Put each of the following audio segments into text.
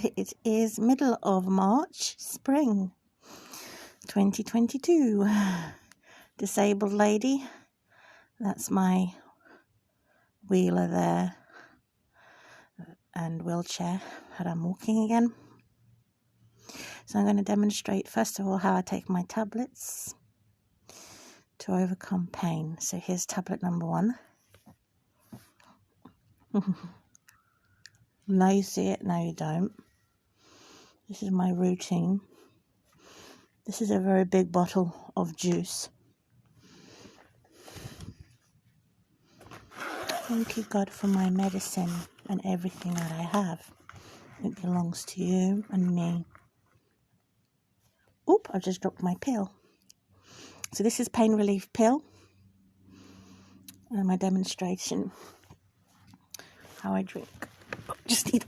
It is middle of March, spring 2022. Disabled lady, that's my wheeler there and wheelchair, but I'm walking again. So I'm going to demonstrate first of all how I take my tablets to overcome pain. So here's tablet number 1. Now you see it, now you don't. This is my routine. This is a very big bottle of juice. Thank you, God, for my medicine and everything that I have. It belongs to you and me. Oop, I just dropped my pill. So this is pain relief pill. And my demonstration. How I drink. Just need...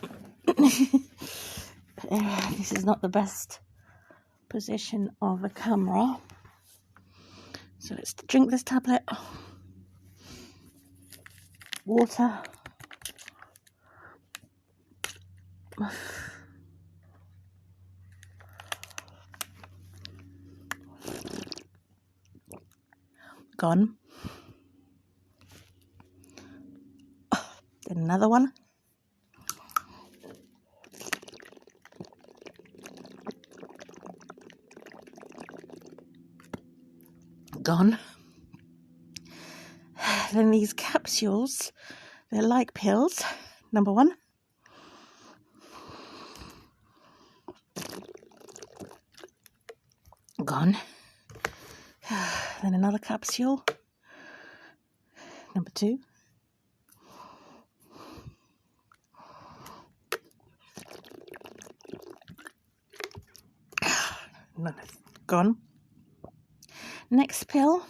This is not the best position of a camera. So let's drink this tablet. Water. Gone. Then another one. Gone. Then these capsules, they're like pills. Number 1. Gone. Then another capsule. Number 2. Gone. Next pill.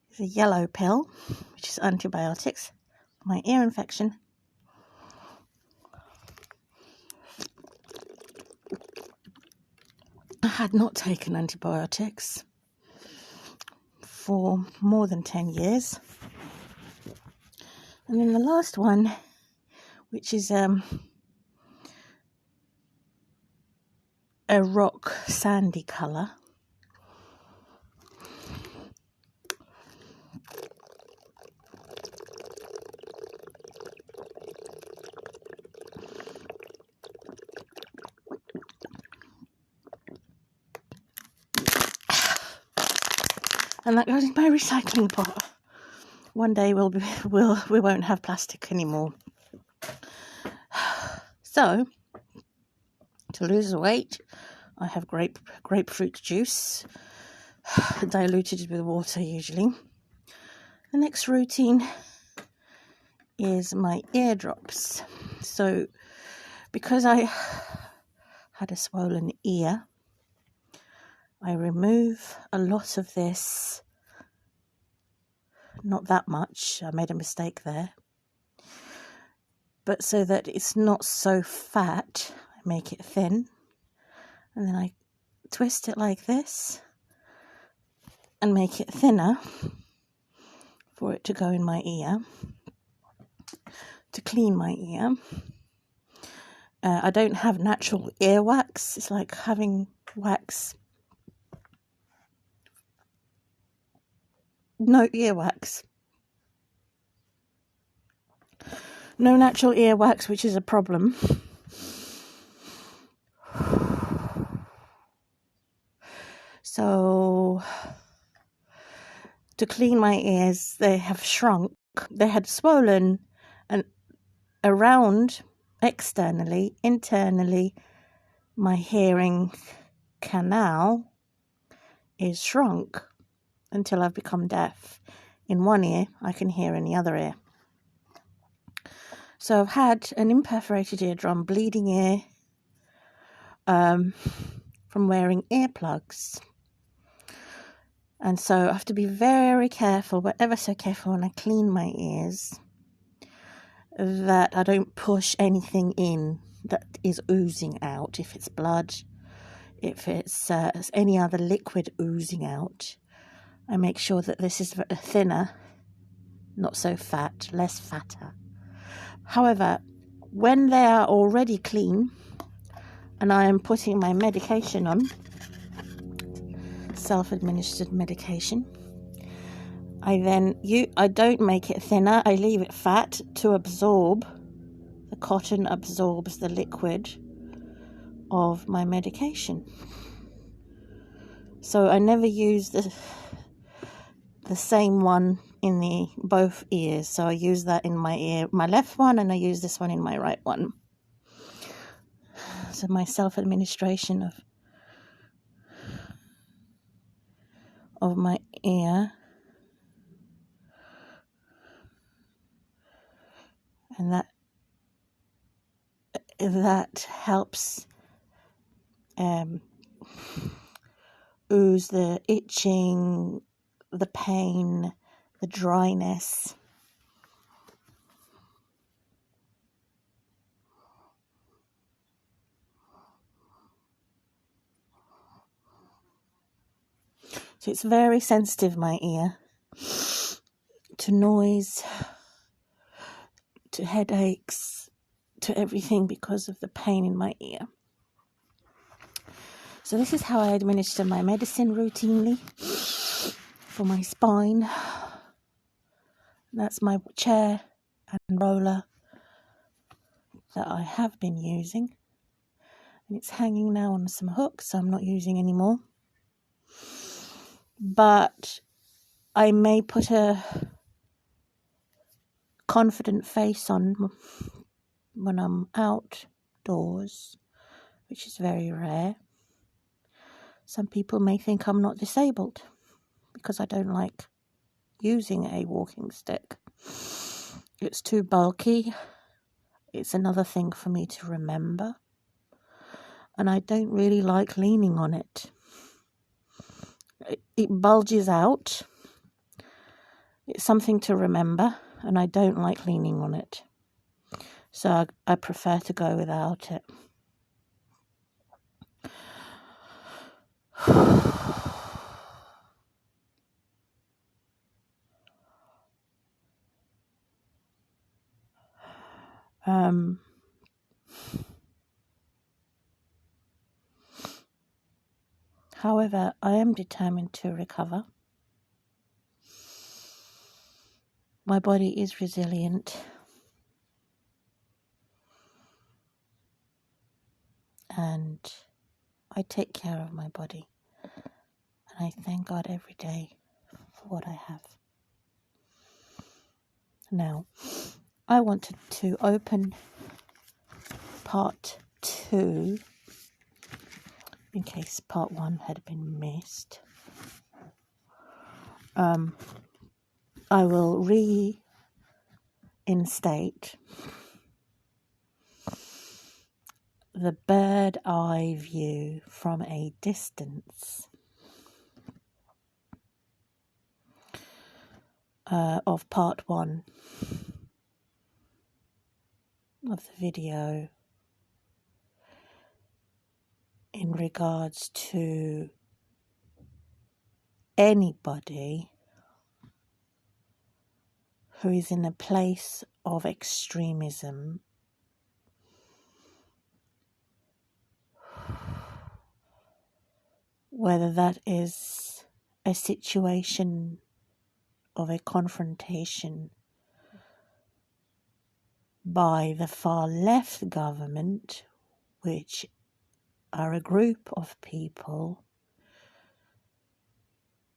It's a yellow pill, which is antibiotics. My ear infection. I had not taken antibiotics for more than 10 years. And then the last one, which is a rock sandy colour. And that goes in my recycling pot. One day we won't have plastic anymore. So, to lose weight, I have grapefruit juice, diluted with water usually. The next routine is my eardrops. So, because I had a swollen ear, I remove a lot of this, not that much, I made a mistake there, but so that it's not so fat, I make it thin, and then I twist it like this and make it thinner for it to go in my ear, to clean my ear. I don't have natural earwax, it's like having wax. No earwax. No natural earwax, which is a problem. So, to clean my ears, they have shrunk. They had swollen and around, externally, internally, my hearing canal is shrunk until I've become deaf. In one ear, I can hear in the other ear. So I've had an imperforated eardrum, bleeding ear, from wearing earplugs. And so I have to be very careful, but ever so careful when I clean my ears, that I don't push anything in that is oozing out. If it's blood, if it's any other liquid oozing out, I make sure that this is thinner not so fat, less fatter. However, when they are already clean and I am putting my medication on, self-administered medication, I don't make it thinner, I leave it fat to absorb. The cotton absorbs the liquid of my medication. So I never use the same one in both ears. So I use that in my ear, my left one, and I use this one in my right one. So my self-administration of my ear, and that helps ooze the itching, the pain, the dryness. So it's very sensitive, my ear, to noise, to headaches, to everything because of the pain in my ear. So this is how I administer my medicine routinely for my spine. That's my chair and roller that I have been using. And it's hanging now on some hooks, so I'm not using anymore. But I may put a confident face on when I'm outdoors, which is very rare. Some people may think I'm not disabled because I don't like using a walking stick. It's too bulky. It's another thing for me to remember. And I don't really like leaning on it. It bulges out. It's something to remember, and I don't like leaning on it. So I prefer to go without it. However, I am determined to recover. My body is resilient. And I take care of my body. And I thank God every day for what I have. Now, I wanted to open part 2 in case part 1 had been missed. I will reinstate the bird eye view from a distance of part 1 of the video in regards to anybody who is in a place of extremism, whether that is a situation of a confrontation by the far left government, which are a group of people,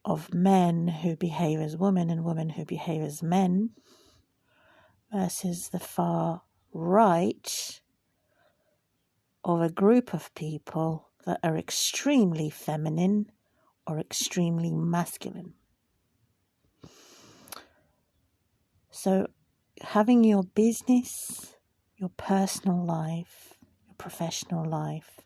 of men who behave as women and women who behave as men, versus the far right of a group of people that are extremely feminine or extremely masculine. So having your business, your personal life, your professional life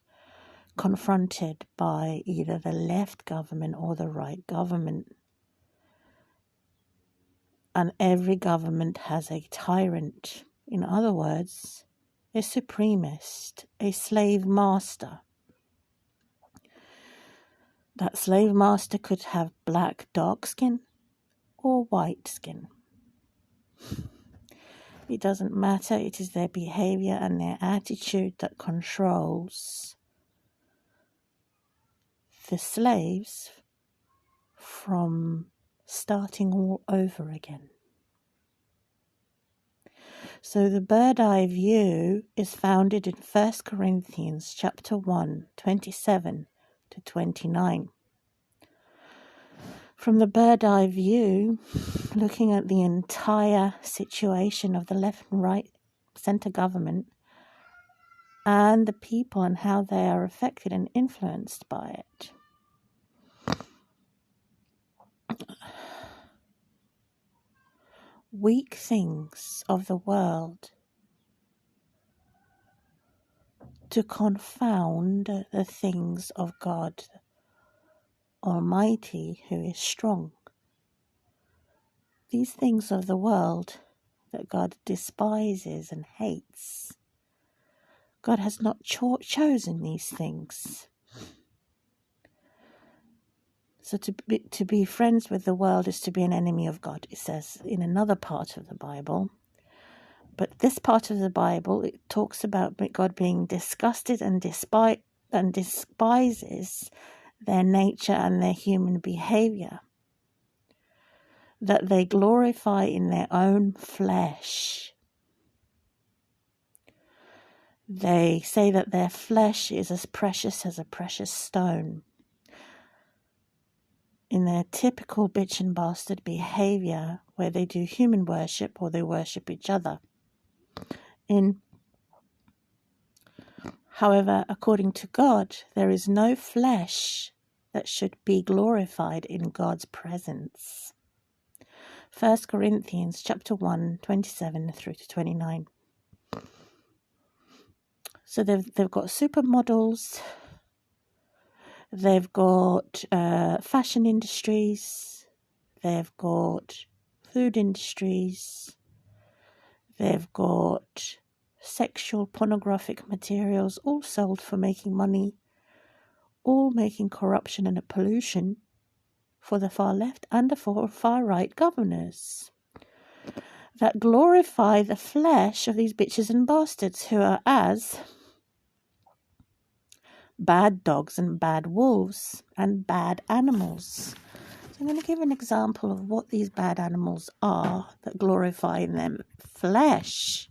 confronted by either the left government or the right government, and every government has a tyrant, in other words, a supremacist, a slave master. That slave master could have black dark skin or white skin. It doesn't matter. It is their behavior and their attitude that controls the slaves from starting all over again. So the bird eye view is founded in 1 Corinthians chapter 1, 27 to 29. From the bird eye view, looking at the entire situation of the left and right centre government and the people and how they are affected and influenced by it. Weak things of the world to confound the things of God Almighty, who is strong. These things of the world that God despises and hates, God has not chosen these things. So to be friends with the world is to be an enemy of God, it says in another part of the Bible. But this part of the Bible, it talks about God being disgusted and despises their nature and their human behavior, that they glorify in their own flesh. They say that their flesh is as precious as a precious stone. In their typical bitch and bastard behavior, where they do human worship or they worship each other. However, according to God, there is no flesh that should be glorified in God's presence. 1 Corinthians chapter 1, 27 through to 29. So they've got supermodels, they've got fashion industries, they've got food industries, they've got sexual pornographic materials, all sold for making money, all making corruption and a pollution for the far left and the far right governors that glorify the flesh of these bitches and bastards who are as bad dogs and bad wolves and bad animals. So I'm going to give an example of what these bad animals are that glorify in their flesh.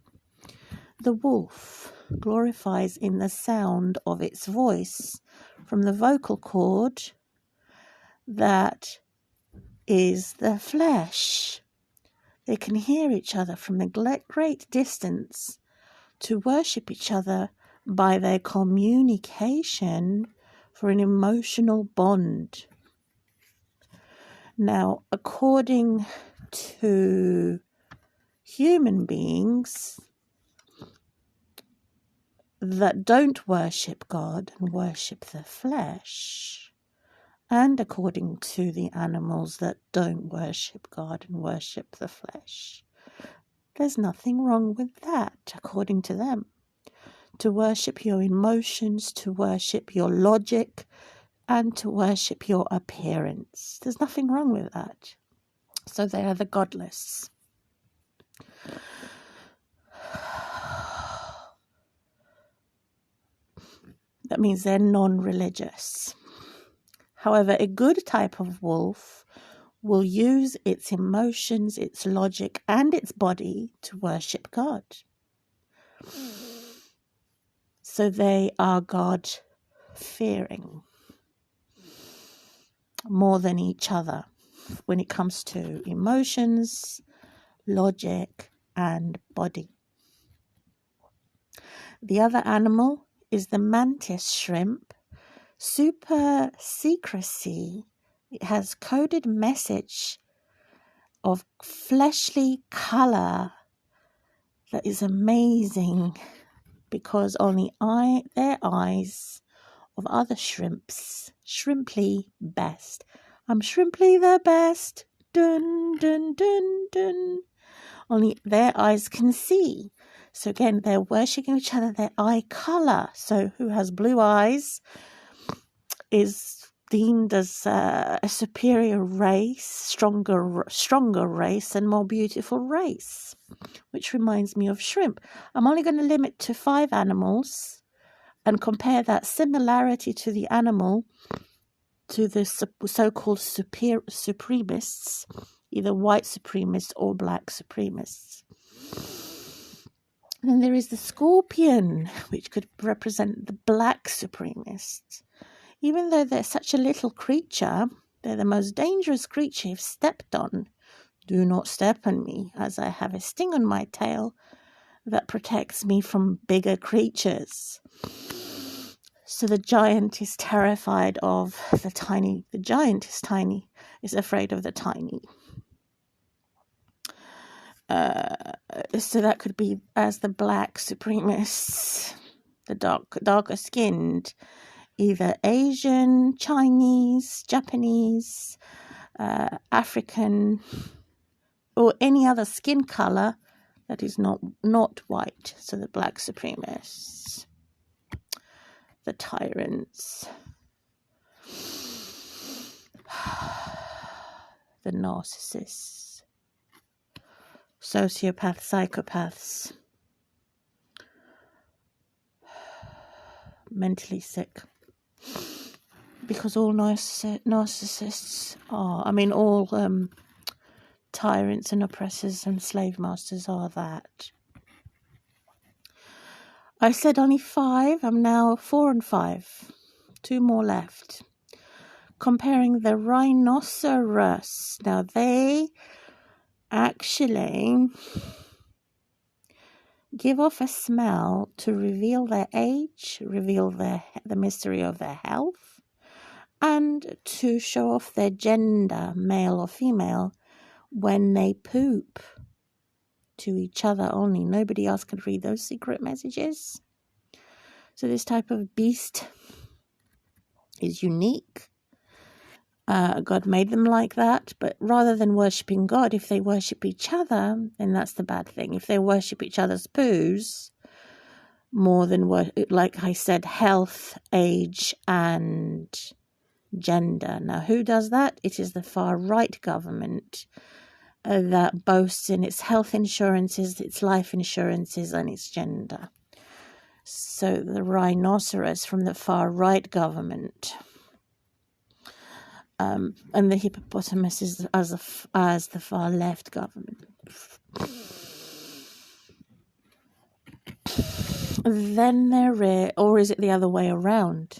The wolf glorifies in the sound of its voice from the vocal cord that is the flesh. They can hear each other from a great distance to worship each other by their communication for an emotional bond. Now, according to human beings that don't worship God and worship the flesh, and according to the animals that don't worship God and worship the flesh, there's nothing wrong with that, according to them. To worship your emotions, to worship your logic, and to worship your appearance. There's nothing wrong with that. So they are the godless. That means they're non-religious. However, a good type of wolf will use its emotions, its logic, and its body to worship God. So they are God-fearing more than each other when it comes to emotions, logic, and body. The other animal is the mantis shrimp. Super secrecy. It has coded message of fleshly color that is amazing, because only their eyes of other shrimps, shrimply best. I'm shrimply the best. Dun, dun, dun, dun. Only their eyes can see. So again, they're worshipping each other, their eye color. So who has blue eyes is deemed as a superior race, stronger race, and more beautiful race, which reminds me of shrimp. I'm only going to limit to 5 animals and compare that similarity to the animal to the so-called supremists, either white supremacists or black supremacists. And then there is the scorpion, which could represent the black supremacists. Even though they're such a little creature, they're the most dangerous creature if stepped on. Do not step on me, as I have a sting on my tail that protects me from bigger creatures. So the giant is terrified of the tiny. The giant is tiny, is afraid of the tiny. So that could be as the black supremacists, the darker skinned, either Asian, Chinese, Japanese, African, or any other skin color that is not white. So the black supremacists, the tyrants, the narcissists, sociopaths, psychopaths, mentally sick. Because all narcissists are, all tyrants and oppressors and slave masters are that. I said only 5. I'm now 4 and 5. 2 more left. Comparing the rhinoceros. Now they actually give off a smell to reveal their age, reveal the mystery of their health, and to show off their gender, male or female, when they poop to each other only. Nobody else can read those secret messages. So this type of beast is unique. God made them like that, but rather than worshipping God, if they worship each other, then that's the bad thing. If they worship each other's poos, more than, like I said, health, age, and gender. Now, who does that? It is the far-right government that boasts in its health insurances, its life insurances, and its gender. So the rhinoceros from the far-right government. And the hippopotamus is as the far left government. Then there is, or is it the other way around?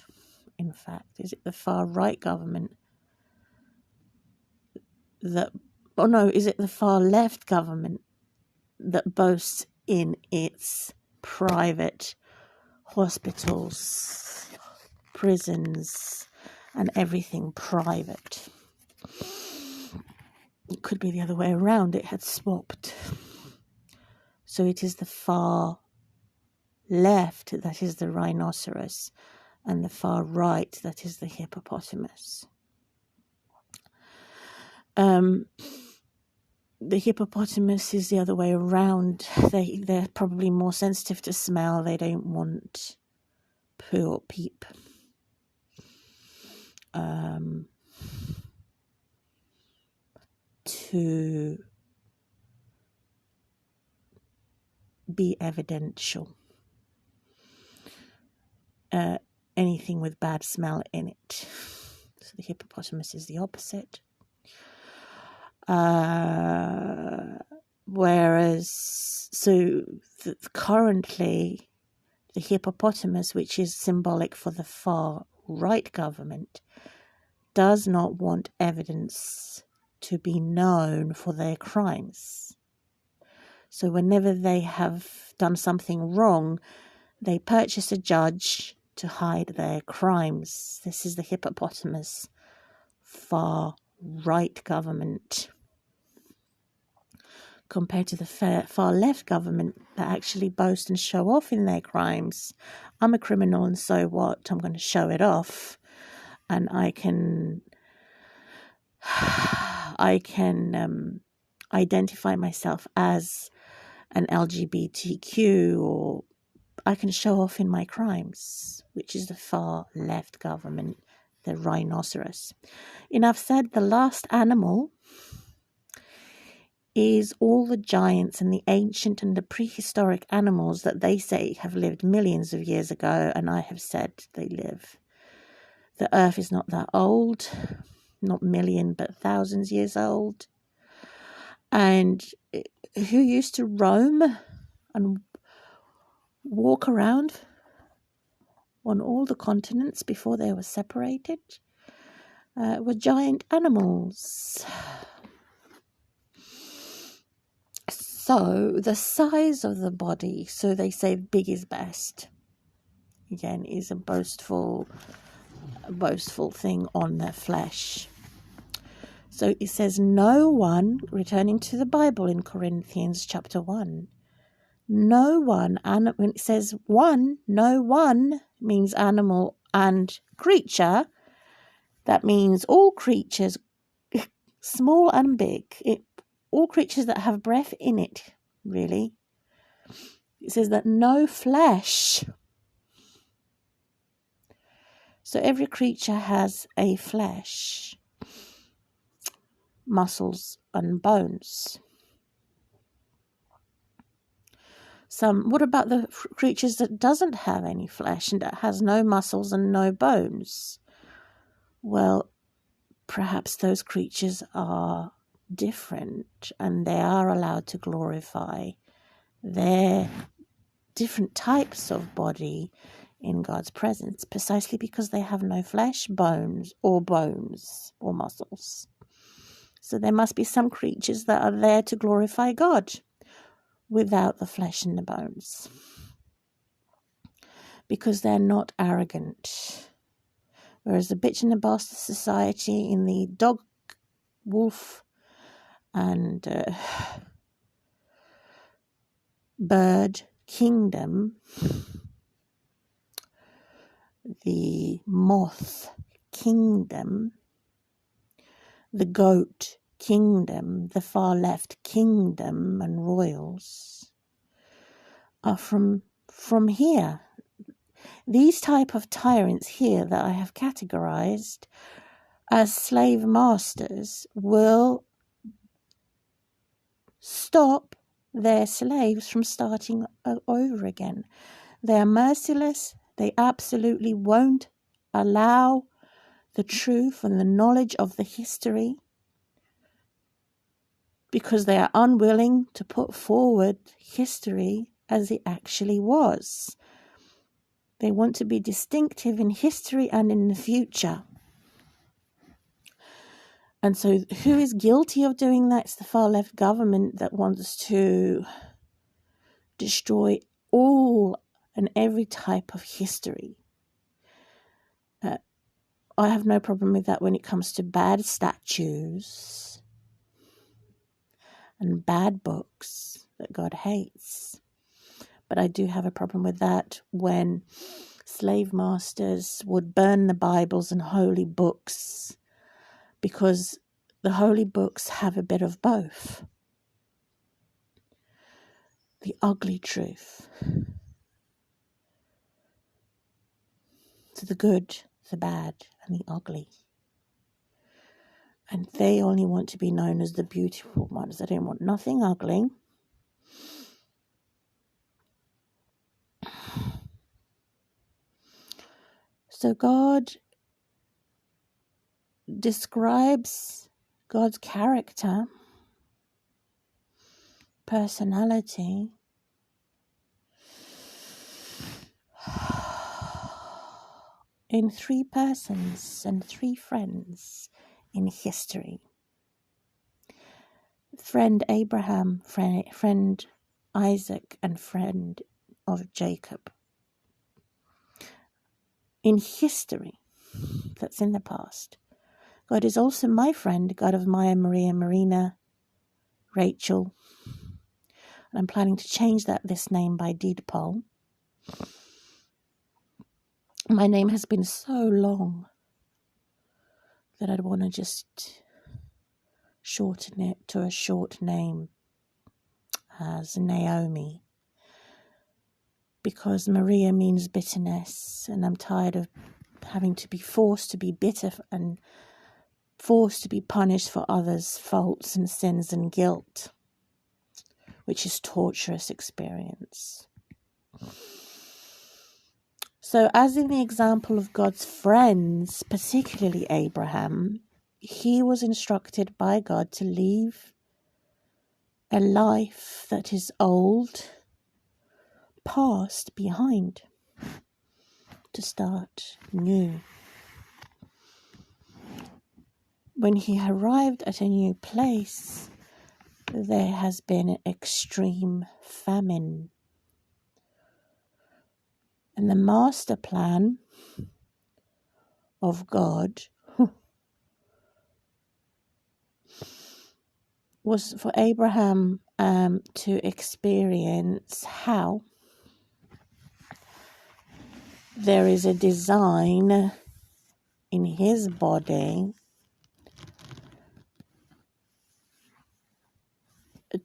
In fact, is it the far right government that? Oh no, is it the far left government that boasts in its private hospitals, prisons, and everything private? It could be the other way around. It had swapped. So it is the far left that is the rhinoceros, and the far right that is the hippopotamus. The hippopotamus is the other way around. They're probably more sensitive to smell. They don't want poo or peep. To be evidential. Anything with bad smell in it. So the hippopotamus is the opposite. Whereas, currently, the hippopotamus, which is symbolic for the far right government, does not want evidence to be known for their crimes. So whenever they have done something wrong, they purchase a judge to hide their crimes. This is the hippopotamus far right government, compared to the far left government that actually boast and show off in their crimes. I'm a criminal, and so what? I'm going to show it off, and I can identify myself as an LGBTQ, or I can show off in my crimes, which is the far left government, the rhinoceros. Enough said, the last animal is all the giants and the ancient and the prehistoric animals that they say have lived millions of years ago, and I have said they live. The earth is not that old, not million, but thousands years old. And who used to roam and walk around on all the continents before they were separated were giant animals. So the size of the body, so they say big is best, again, is a boastful thing on their flesh. So it says no one, returning to the Bible in Corinthians chapter 1, no one, and when it says one, no one means animal and creature. That means all creatures, small and big, all creatures that have breath in it, really. It says that no flesh. So every creature has a flesh, muscles and bones. What about the creatures that doesn't have any flesh and that has no muscles and no bones? Well, perhaps those creatures are different and they are allowed to glorify their different types of body in God's presence, precisely because they have no flesh, bones or muscles. So there must be some creatures that are there to glorify God without the flesh and the bones, because they're not arrogant. Whereas the bitch and the bastard society in the dog, wolf, and bird kingdom, the moth kingdom, the goat kingdom, the far left kingdom and royals are from here. These type of tyrants here that I have categorized as slave masters will stop their slaves from starting over again. They are merciless. They absolutely won't allow the truth and the knowledge of the history, because they are unwilling to put forward history as it actually was. They want to be distinctive in history and in the future. And so who is guilty of doing that? It's the far left government that wants to destroy all and every type of history. I have no problem with that when it comes to bad statues and bad books that God hates. But I do have a problem with that when slave masters would burn the Bibles and holy books, because the holy books have a bit of both. The ugly truth. So the good, the bad, and the ugly. And they only want to be known as the beautiful ones. They don't want nothing ugly. So God describes God's character, personality, in three persons and three friends in history. Friend Abraham, friend Isaac, and friend of Jacob. In history, that's in the past. God is also my friend, God of Maya, Maria, Marina, Rachel. And I'm planning to change this name by deed poll. My name has been so long that I'd want to just shorten it to a short name as Naomi, because Maria means bitterness, and I'm tired of having to be forced to be bitter and forced to be punished for others' faults and sins and guilt, which is torturous experience. So as in the example of God's friends, particularly Abraham, he was instructed by God to leave a life that is old, past behind, to start new. When he arrived at a new place, there has been an extreme famine. And the master plan of God was for Abraham to experience how there is a design in his body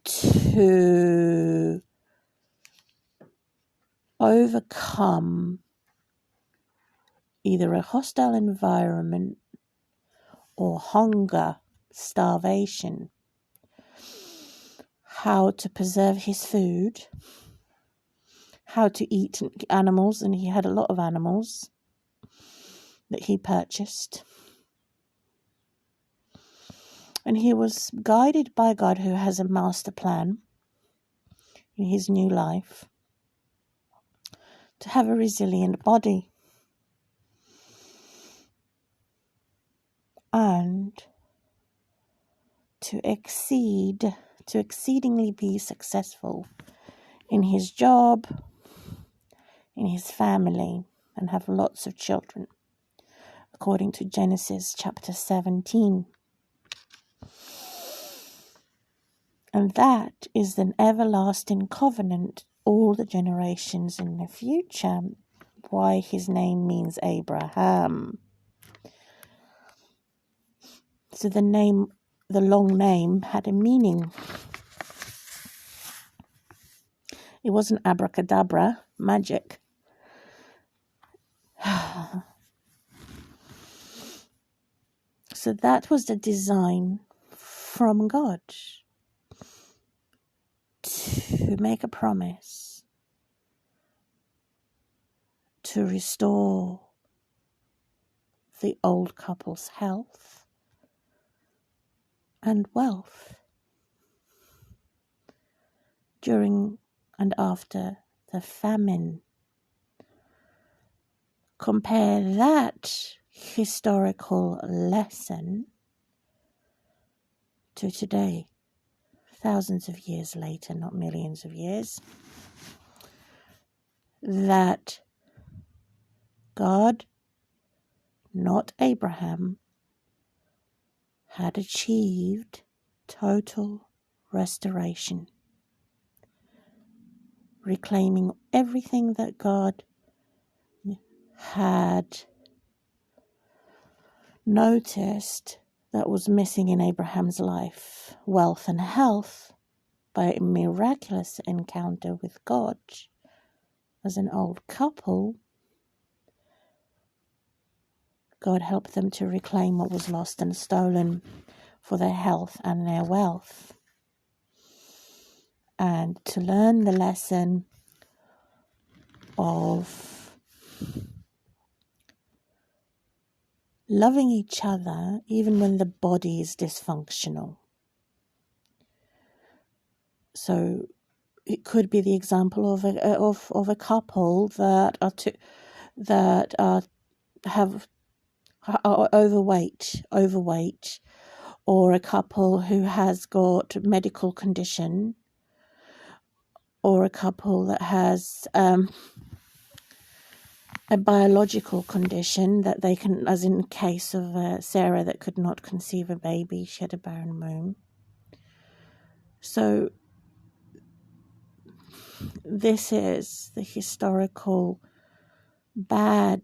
to overcome either a hostile environment or hunger, starvation, how to preserve his food, how to eat animals, and he had a lot of animals that he purchased. And he was guided by God, who has a master plan in his new life, to have a resilient body and to exceedingly be successful in his job, in his family, and have lots of children, according to Genesis chapter 17. And that is an everlasting covenant, all the generations in the future, why his name means Abraham. So the long name had a meaning. It wasn't abracadabra, magic. So that was the design from God, to make a promise to restore the old couple's health and wealth during and after the famine. Compare that historical lesson to today, thousands of years later, not millions of years, that God, not Abraham, had achieved total restoration, reclaiming everything that God had noticed that was missing in Abraham's life, wealth and health, by a miraculous encounter with God. As an old couple, God helped them to reclaim what was lost and stolen for their health and their wealth, and to learn the lesson of loving each other even when the body is dysfunctional. So it could be the example of a couple that are overweight, or a couple who has got medical condition, or a couple that has a biological condition that they can, as in the case of Sarah that could not conceive a baby, she had a barren womb. So this is the historical bad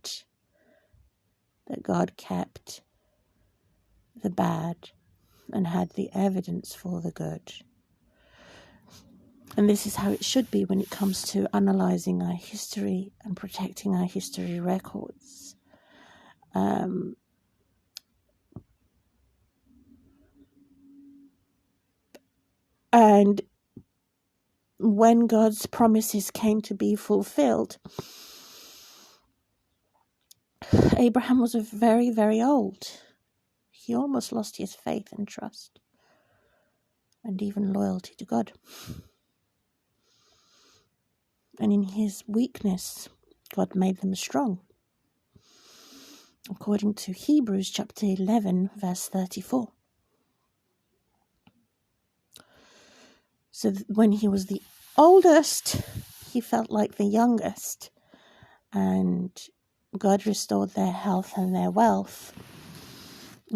that God kept the bad and had the evidence for the good. And this is how it should be when it comes to analysing our history and protecting our history records. And when God's promises came to be fulfilled, Abraham was very, very old. He almost lost his faith and trust, and even loyalty to God. And in his weakness, God made them strong. According to Hebrews chapter 11, verse 34. So when he was the oldest, he felt like the youngest. And God restored their health and their wealth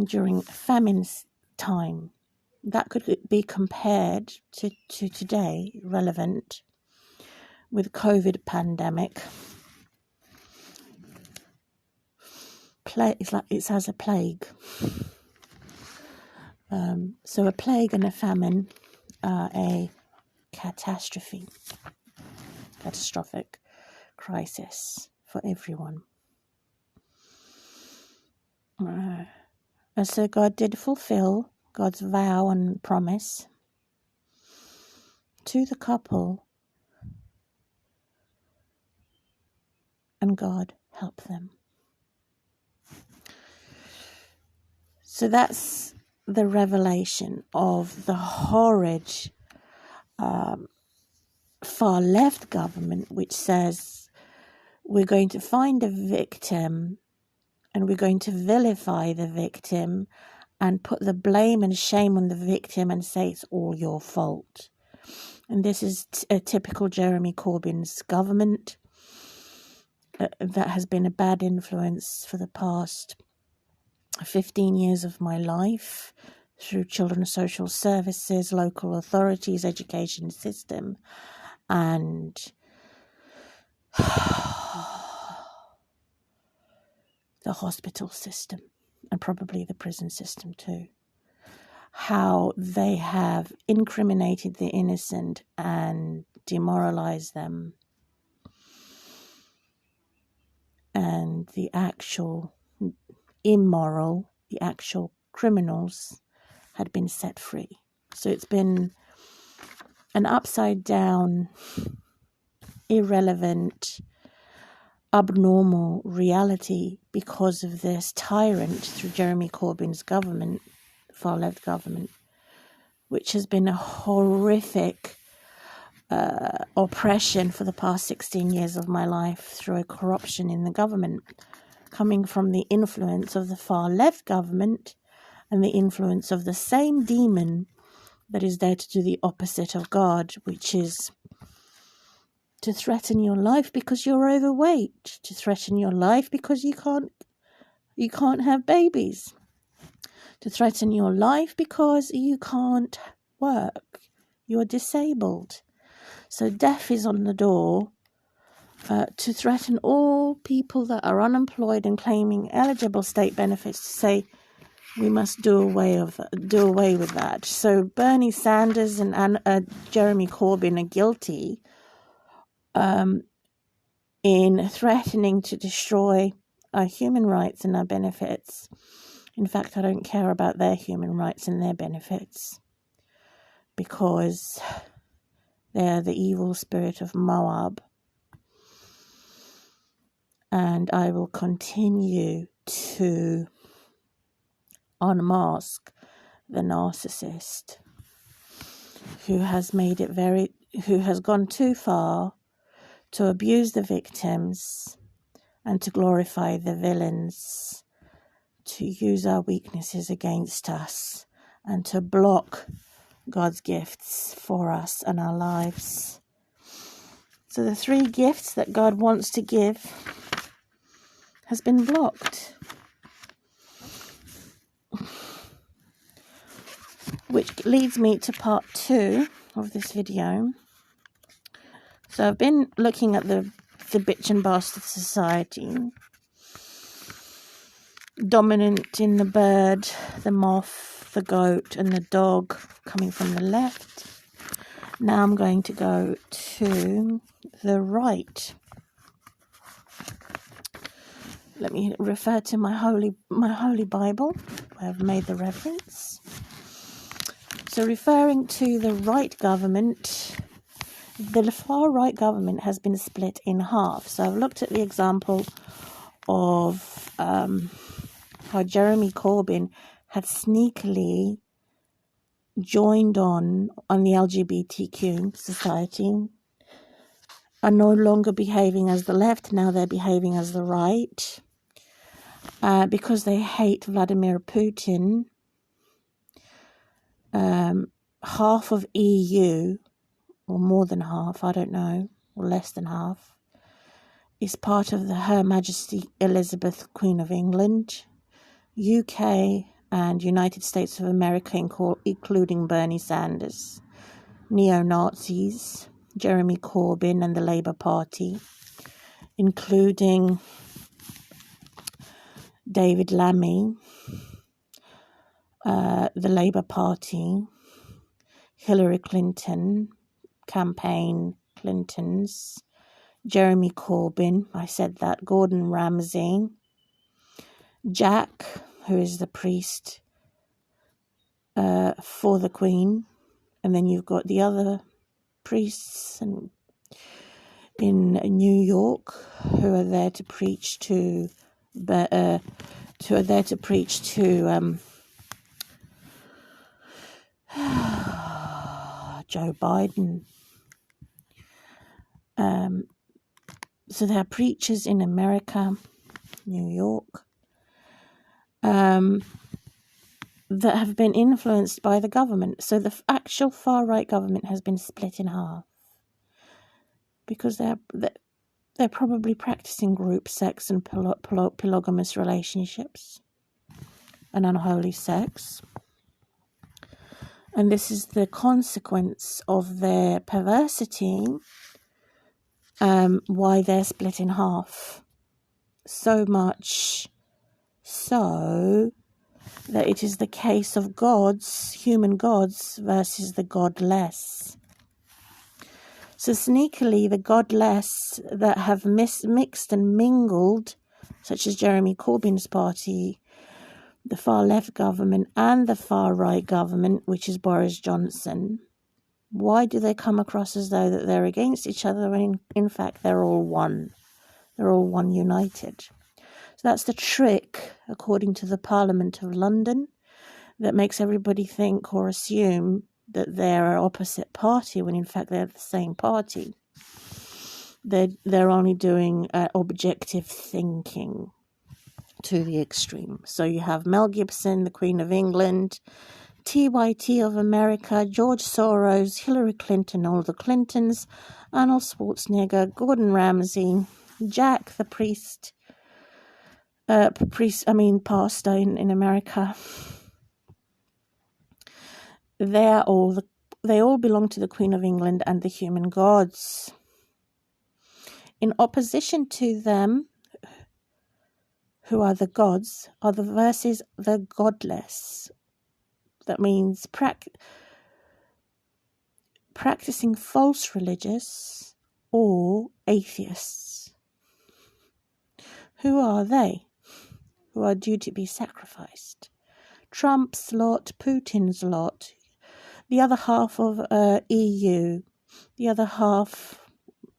during famine's time. That could be compared to today, relevant, with COVID pandemic. It's as a plague. So a plague and a famine are a catastrophic crisis for everyone. And so God did fulfill God's vow and promise to the couple, and God helped them. So that's the revelation of the horrid far left government, which says we're going to find a victim and we're going to vilify the victim and put the blame and shame on the victim and say it's all your fault. And this is a typical Jeremy Corbyn's government that has been a bad influence for the past 15 years of my life through children's social services, local authorities, education system, and the hospital system, and probably the prison system too. How they have incriminated the innocent and demoralized them, and the actual immoral, the actual criminals had been set free. So it's been an upside down, irrelevant, abnormal reality because of this tyrant through Jeremy Corbyn's government, far left government, which has been a horrific oppression for the past 16 years of my life through a corruption in the government, coming from the influence of the far left government and the influence of the same demon that is there to do the opposite of God, which is to threaten your life because you're overweight, to threaten your life because you can't have babies, to threaten your life because you can't work, you're disabled. So death is on the door, to threaten all people that are unemployed and claiming eligible state benefits, to say we must do away with that. So Bernie Sanders and Jeremy Corbyn are guilty in threatening to destroy our human rights and our benefits. In fact, I don't care about their human rights and their benefits because they are the evil spirit of Moab. And I will continue to unmask the narcissist who has gone too far to abuse the victims and to glorify the villains, to use our weaknesses against us and to block God's gifts for us and our lives. So the 3 gifts that God wants to give has been blocked, which leads me to part 2 of this video. So I've been looking at the bitch and bastard society, dominant in the bird, the moth, the goat, and the dog coming from the left. Now I'm going to go to the right. let me refer to my holy Bible, where I've made the reference. So referring to the right government, the far right government has been split in half. So I've looked at the example of how Jeremy Corbyn had sneakily joined on the LGBTQ society, are no longer behaving as the left, now they're behaving as the right, because they hate Vladimir Putin. Half of EU, or more than half, I don't know, or less than half, is part of Her Majesty Elizabeth, Queen of England, UK and United States of America, including Bernie Sanders, neo-Nazis, Jeremy Corbyn and the Labour Party, including David Lammy, the Labour Party, Hillary Clinton, campaign Clintons, Jeremy Corbyn, I said that, Gordon Ramsay, Jack, who is the priest for the Queen, and then you've got the other priests in New York who are there to preach to Joe Biden. So there are preachers in America, New York, that have been influenced by the government. So the actual far-right government has been split in half because they're probably practicing group sex and polygamous relationships and unholy sex. And this is the consequence of their perversity, why they're split in half. So much so that it is the case of human gods versus the godless. So sneakily, the godless that have mixed and mingled, such as Jeremy Corbyn's party, the far left government and the far right government, which is Boris Johnson, why do they come across as though that they're against each other when in fact they're all one? They're all one united. So that's the trick, according to the Parliament of London, that makes everybody think or assume that they're an opposite party when in fact they're the same party. They're only doing objective thinking to the extreme. So you have Mel Gibson, the Queen of England, TYT of America, George Soros, Hillary Clinton, all the Clintons, Arnold Schwarzenegger, Gordon Ramsay, Jack the pastor in America. They all belong to the Queen of England and the human gods. In opposition to them, who are the gods, are the verses the godless. That means practicing false religious or atheists. Who are they? Who are due to be sacrificed? Trump's lot, Putin's lot, the other half of EU, the other half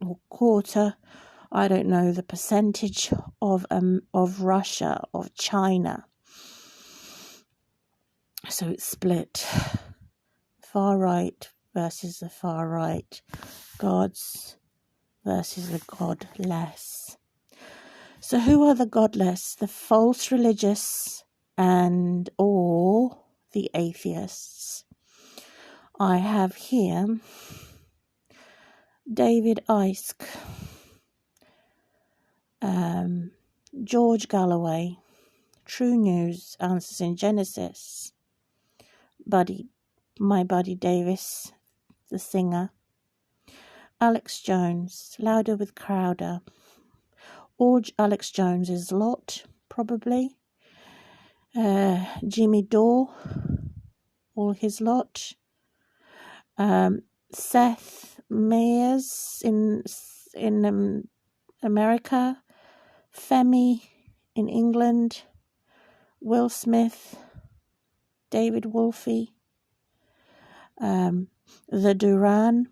or quarter, I don't know the percentage of Russia, of China. So it's split. Far right versus the far right. Gods versus the godless. So who are the godless? The false religious and or the atheists. I have here David Icke, George Galloway, True News, Answers in Genesis, my buddy Davis, the singer, Alex Jones, Louder with Crowder, or Alex Jones's lot, probably, Jimmy Dore, all his lot, Seth Meyers in America, Femi in England, Will Smith, David Wolfie, the Duran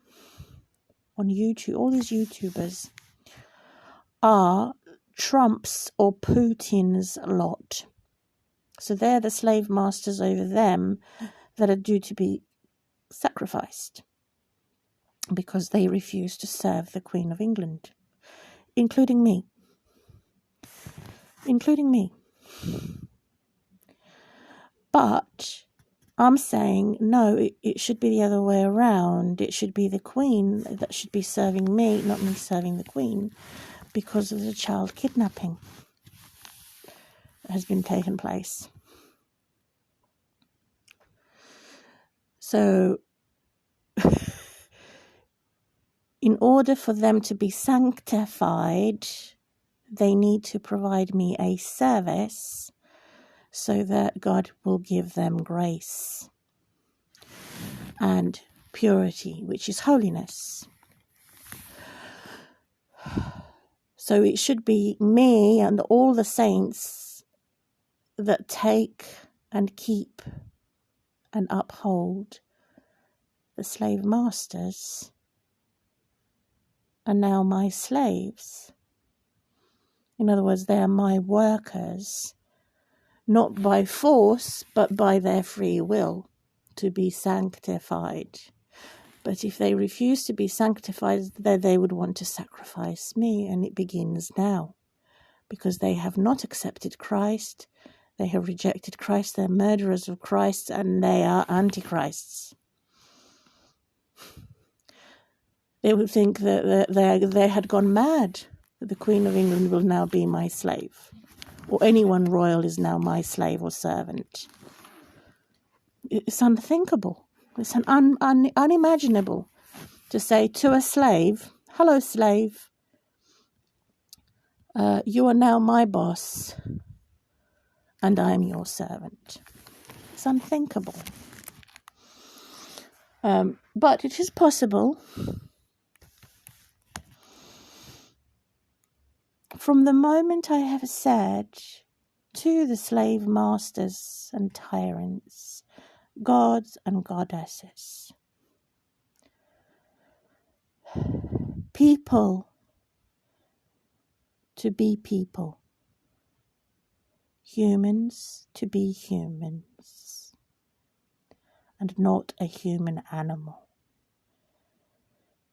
on YouTube, all these YouTubers are Trump's or Putin's lot. So they're the slave masters over them that are due to be sacrificed because they refuse to serve the Queen of England, including me. But I'm saying, no, it should be the other way around. It should be the Queen that should be serving me, not me serving the Queen, because of the child kidnapping that has been taken place. So, in order for them to be sanctified, they need to provide me a service so that God will give them grace and purity, which is holiness. So it should be me and all the saints that take and keep and uphold the slave masters are now my slaves. In other words, they are my workers, not by force, but by their free will, to be sanctified. But if they refuse to be sanctified, then they would want to sacrifice me, and it begins now. Because they have not accepted Christ, they have rejected Christ, they're murderers of Christ, and they are antichrists. They would think that they had gone mad, that the Queen of England will now be my slave, or anyone royal is now my slave or servant. It's unthinkable. It's unimaginable to say to a slave, hello slave, you are now my boss and I am your servant. It's unthinkable. But it is possible. From the moment I have said to the slave masters and tyrants, gods and goddesses, people to be people, humans to be humans, and not a human animal,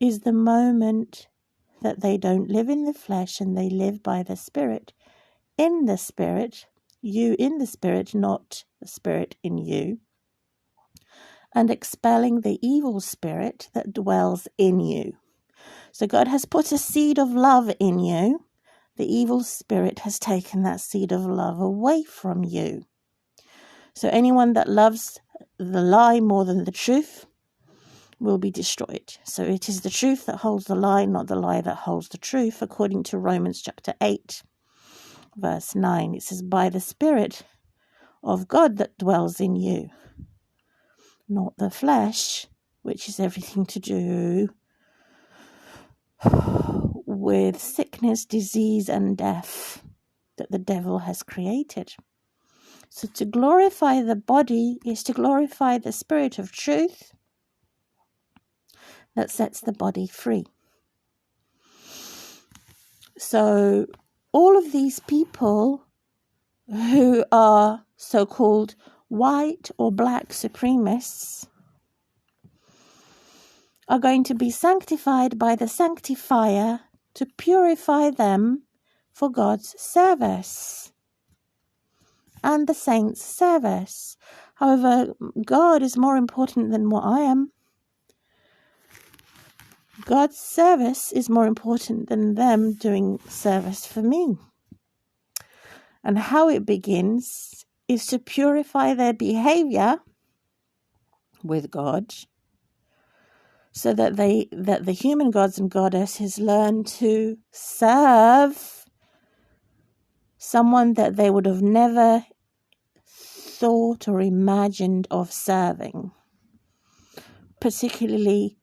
is the moment that they don't live in the flesh and they live by the Spirit. In the Spirit, you in the Spirit, not the Spirit in you, and expelling the evil spirit that dwells in you. So God has put a seed of love in you. The evil spirit has taken that seed of love away from you. So anyone that loves the lie more than the truth will be destroyed. So it is the truth that holds the lie, not the lie that holds the truth, according to Romans chapter 8, verse 9. It says, by the Spirit of God that dwells in you, not the flesh, which is everything to do with sickness, disease, and death that the devil has created. So to glorify the body is to glorify the Spirit of truth that sets the body free. So all of these people who are so-called white or black supremacists are going to be sanctified by the sanctifier to purify them for God's service and the saints' service. However, God is more important than what I am. God's service is more important than them doing service for me. And how it begins is to purify their behavior with God, so that the human gods and goddesses learn to serve someone that they would have never thought or imagined of serving, particularly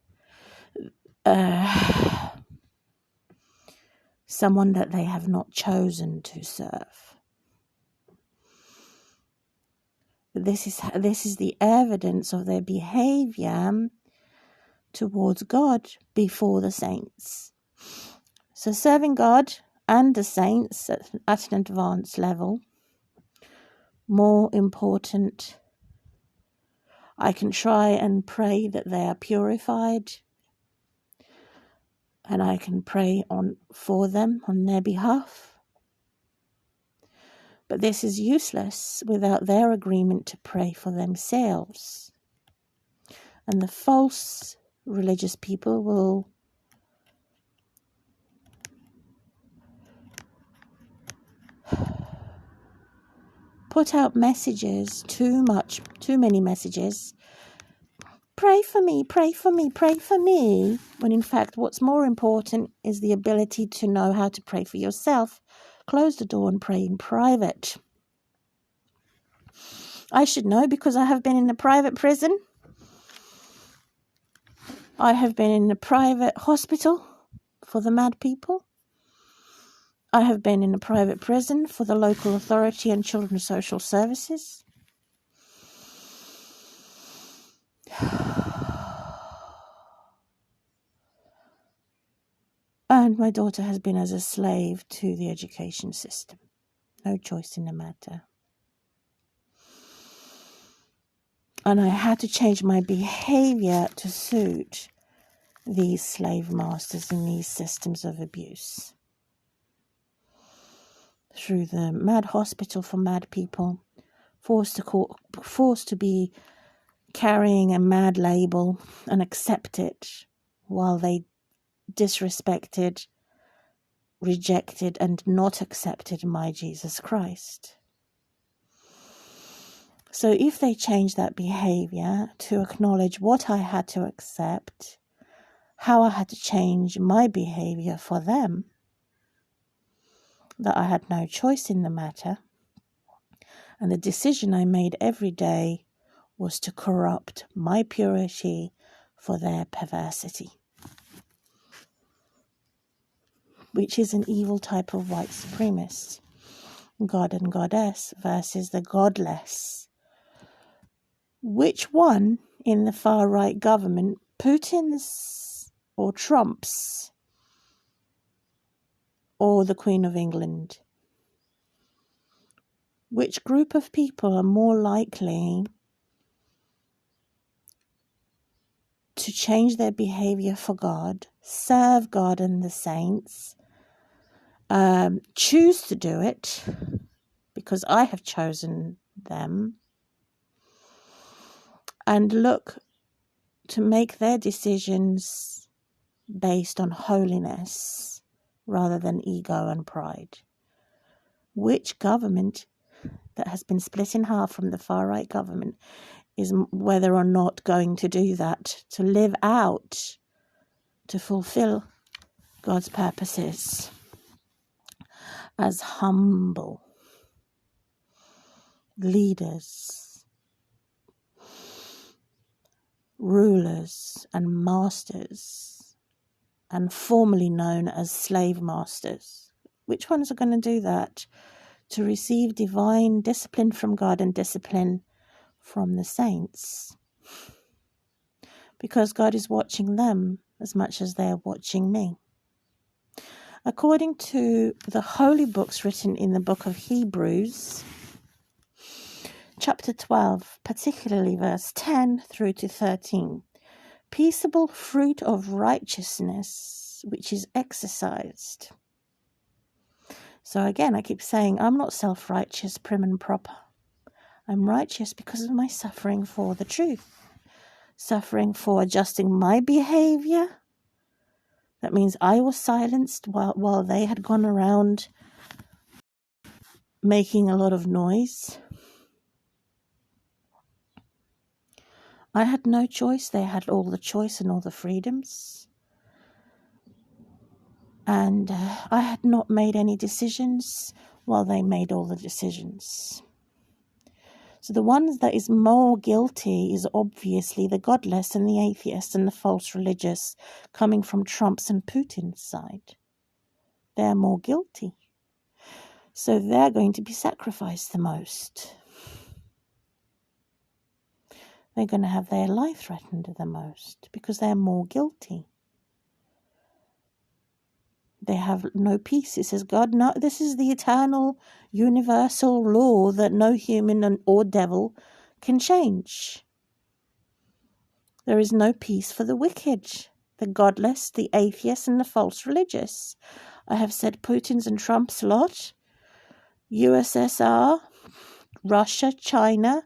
someone that they have not chosen to serve. This is the evidence of their behavior towards God before the saints. So serving God and the saints at an advanced level, more important. I can try and pray that they are purified, and I can pray for them on their behalf. But this is useless without their agreement to pray for themselves. And the false religious people will put out messages, too many messages. Pray for me, pray for me, pray for me. When in fact, what's more important is the ability to know how to pray for yourself. Close the door and pray in private. I should know because I have been in a private prison. I have been in a private hospital for the mad people. I have been in a private prison for the local authority and children's social services. And my daughter has been as a slave to the education system. No choice in the matter. And I had to change my behavior to suit these slave masters and these systems of abuse. Through the mad hospital for mad people, forced to be carrying a mad label and accept it while they disrespected, rejected, and not accepted my Jesus Christ. So if they change that behavior to acknowledge what I had to accept, how I had to change my behavior for them, that I had no choice in the matter, and the decision I made every day was to corrupt my purity for their perversity, which is an evil type of white supremacist, God and Goddess versus the godless. Which one in the far-right government, Putin's or Trump's or the Queen of England? Which group of people are more likely to change their behavior for God, serve God and the saints, choose to do it because I have chosen them, and look to make their decisions based on holiness rather than ego and pride? Which government that has been split in half from the far-right government is whether or not going to do that, to live out, to fulfill God's purposes as humble leaders, rulers and masters, and formerly known as slave masters? Which ones are going to do that to receive divine discipline from God and discipline from the saints? Because God is watching them as much as they're watching me. According to the holy books written in the book of Hebrews, chapter 12, particularly verse 10 through to 13, peaceable fruit of righteousness, which is exercised. So again, I keep saying, I'm not self-righteous, prim and proper. I'm righteous because of my suffering for the truth. Suffering for adjusting my behavior. That means I was silenced while they had gone around making a lot of noise. I had no choice. They had all the choice and all the freedoms. And I had not made any decisions while they made all the decisions. So the one that is more guilty is obviously the godless and the atheist and the false religious coming from Trump's and Putin's side. They're more guilty. So they're going to be sacrificed the most. they're going to have their life threatened the most because they're more guilty. They have no peace. It says, God, no, this is the eternal, universal law that no human or devil can change. There is no peace for the wicked, the godless, the atheist, and the false religious. I have said Putin's and Trump's lot, USSR, Russia, China,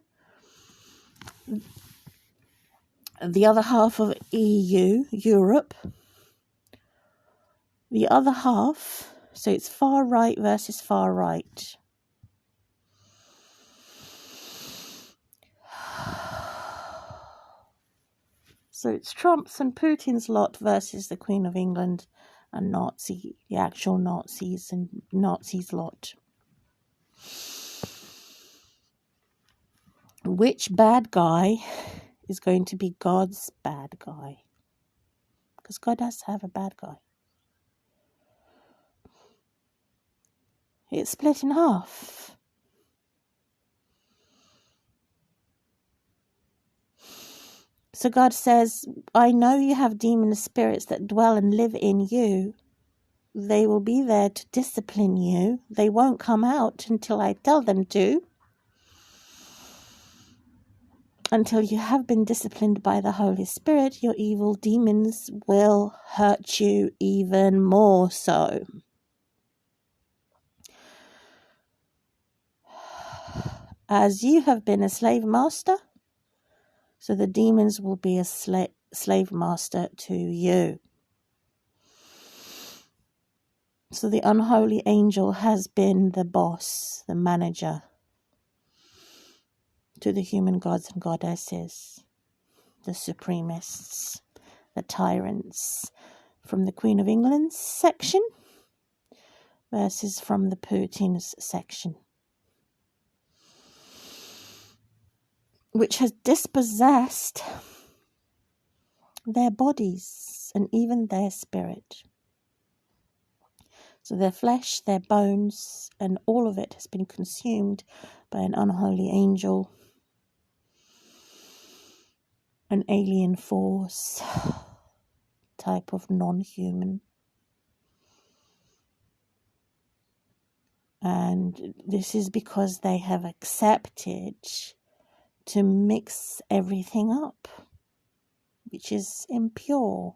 the other half of EU, Europe, the other half, so it's far right versus far right. So it's Trump's and Putin's lot versus the Queen of England and the actual Nazis and Nazis' lot. Which bad guy is going to be God's bad guy? Because God has to have a bad guy. It's split in half. So God says, I know you have demon spirits that dwell and live in you. They will be there to discipline you. They won't come out until I tell them to. Until you have been disciplined by the Holy Spirit, your evil demons will hurt you even more so. As you have been a slave master, so the demons will be a slave master to you. So the unholy angel has been the boss, the manager to the human gods and goddesses, the supremists, the tyrants, from the Queen of England's section versus from the Putin's section, which has dispossessed their bodies and even their spirit. So their flesh, their bones, and all of it has been consumed by an unholy angel, an alien force, type of non-human. And this is because they have accepted to mix everything up, which is impure,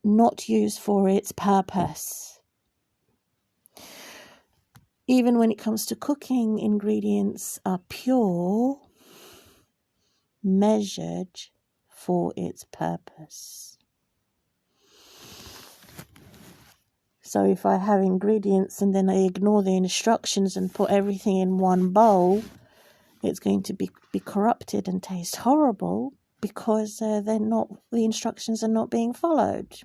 not used for its purpose. Even when it comes to cooking, ingredients are pure, measured for its purpose. So if I have ingredients and then I ignore the instructions and put everything in one bowl, it's going to be corrupted and taste horrible because the instructions are not being followed.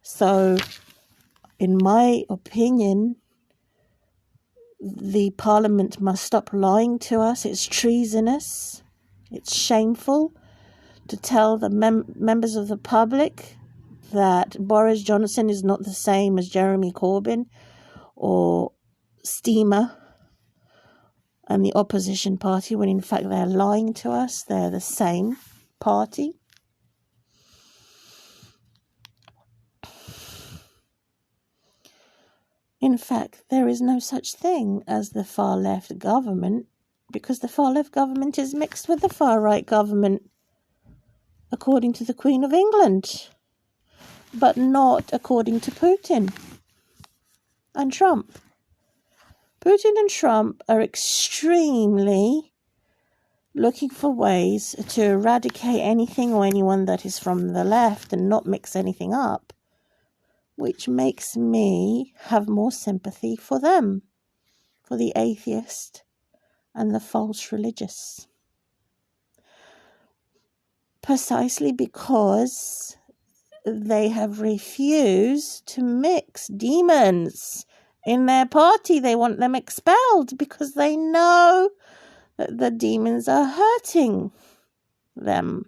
So, in my opinion, the Parliament must stop lying to us. It's treasonous. It's shameful to tell the members of the public that Boris Johnson is not the same as Jeremy Corbyn or Steamer and the opposition party, when in fact they're lying to us. They're the same party. In fact, there is no such thing as the far-left government, because the far-left government is mixed with the far-right government, according to the Queen of England, but not according to Putin and Trump. Putin and Trump are extremely looking for ways to eradicate anything or anyone that is from the left and not mix anything up, which makes me have more sympathy for them, for the atheist and the false religious. Precisely because they have refused to mix demons in their party. They want them expelled because they know that the demons are hurting them.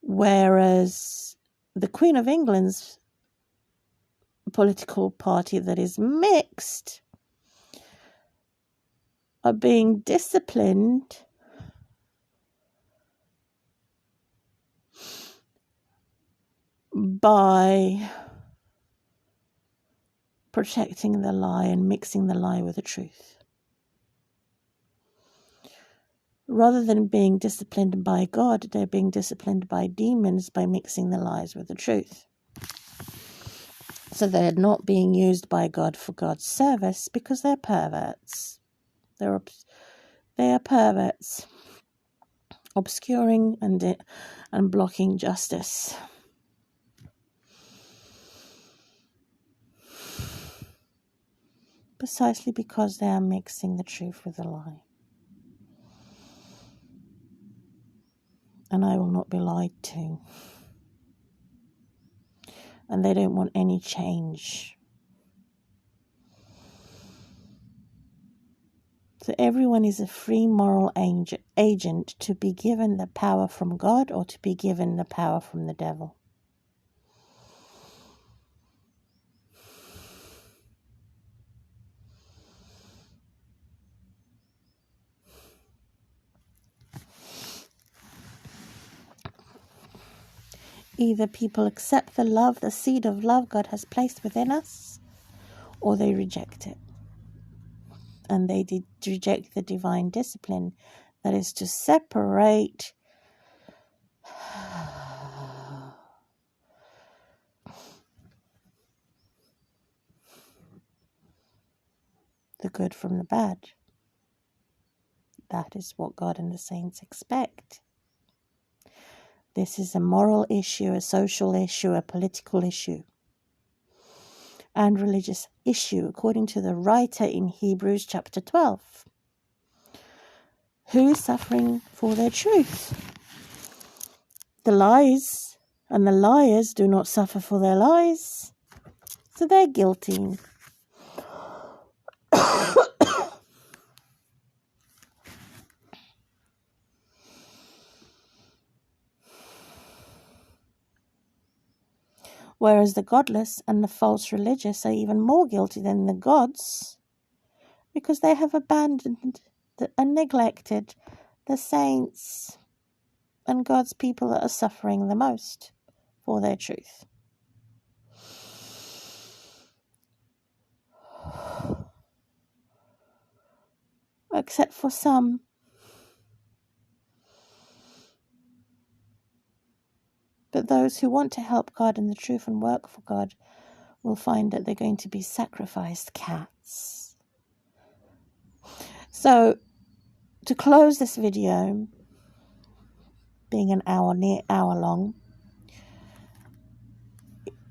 Whereas the Queen of England's political party that is mixed are being disciplined by protecting the lie and mixing the lie with the truth. Rather than being disciplined by God, they're being disciplined by demons by mixing the lies with the truth. So they're not being used by God for God's service because they're perverts. They are perverts, obscuring and blocking justice. Precisely because they are mixing the truth with a lie. And I will not be lied to. And they don't want any change. So everyone is a free moral agent to be given the power from God or to be given the power from the devil. Either people accept the love, the seed of love God has placed within us, or they reject it. And they reject the divine discipline that is to separate the good from the bad. That is what God and the saints expect. This is a moral issue, a social issue, a political issue, and religious issue, according to the writer in Hebrews chapter 12. Who is suffering for their truth? The lies and the liars do not suffer for their lies, so they're guilty. Whereas the godless and the false religious are even more guilty than the gods, because they have abandoned and neglected the saints and God's people that are suffering the most for their truth. Except for some. But those who want to help God and the truth and work for God will find that they're going to be sacrificed cats. So, to close this video, being an hour long,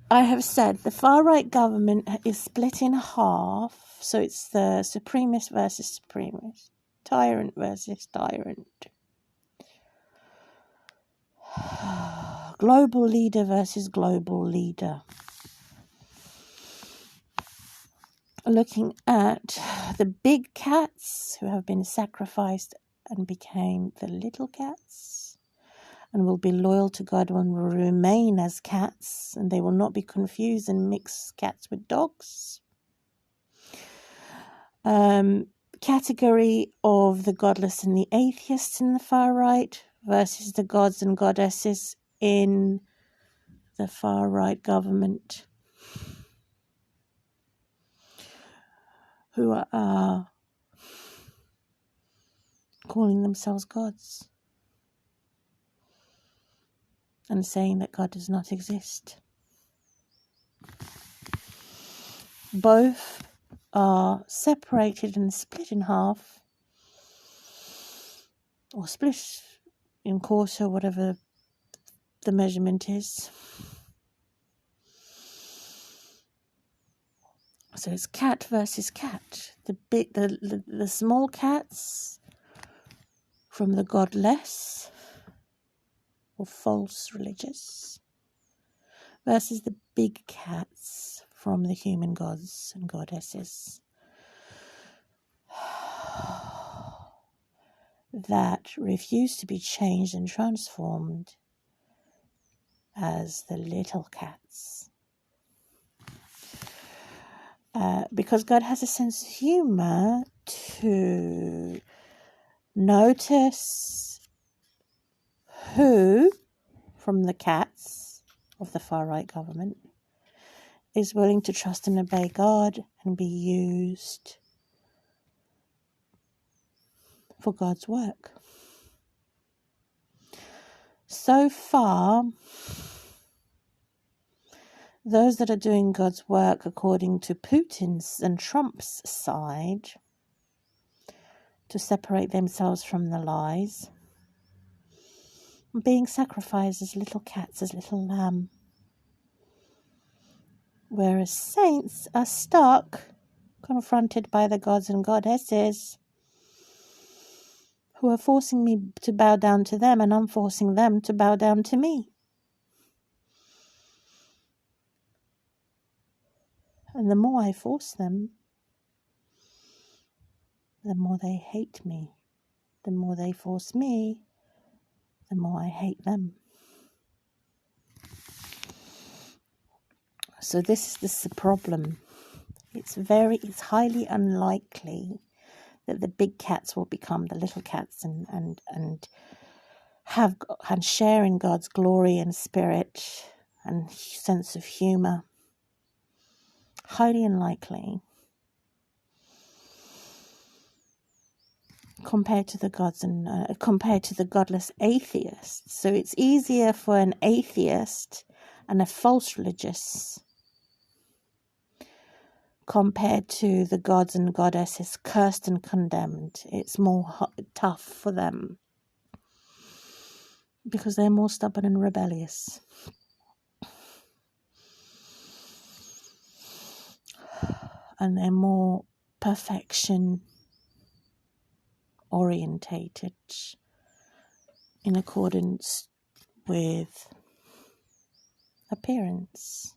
I have said the far-right government is split in half, so it's the supremacist versus supremacist, tyrant versus tyrant, global leader versus global leader. Looking at the big cats who have been sacrificed and became the little cats and will be loyal to God and will remain as cats, and they will not be confused and mix cats with dogs. Category of the godless and the atheists in the far right versus the gods and goddesses in the far right government, who are calling themselves gods and saying that God does not exist. Both are separated and split in half, or split in quarter, whatever the measurement is. So it's cat versus cat. The small cats from the godless or false religious versus the big cats from the human gods and goddesses that refuse to be changed and transformed as the little cats. because God has a sense of humour to notice who from the cats of the far-right government is willing to trust and obey God and be used for God's work. So far, those that are doing God's work according to Putin's and Trump's side, to separate themselves from the lies, being sacrificed as little cats, as little lamb. Whereas saints are stuck, confronted by the gods and goddesses who are forcing me to bow down to them, and I'm forcing them to bow down to me. And the more I force them, the more they hate me. The more they force me, the more I hate them. So this is the problem. It's highly unlikely that the big cats will become the little cats and share in God's glory and spirit and sense of humour. Highly unlikely. Compared to the gods and compared to the godless atheists. So it's easier for an atheist and a false religious compared to the gods and goddesses cursed and condemned. It's more tough for them because they're more stubborn and rebellious. And they're more perfection orientated in accordance with appearance.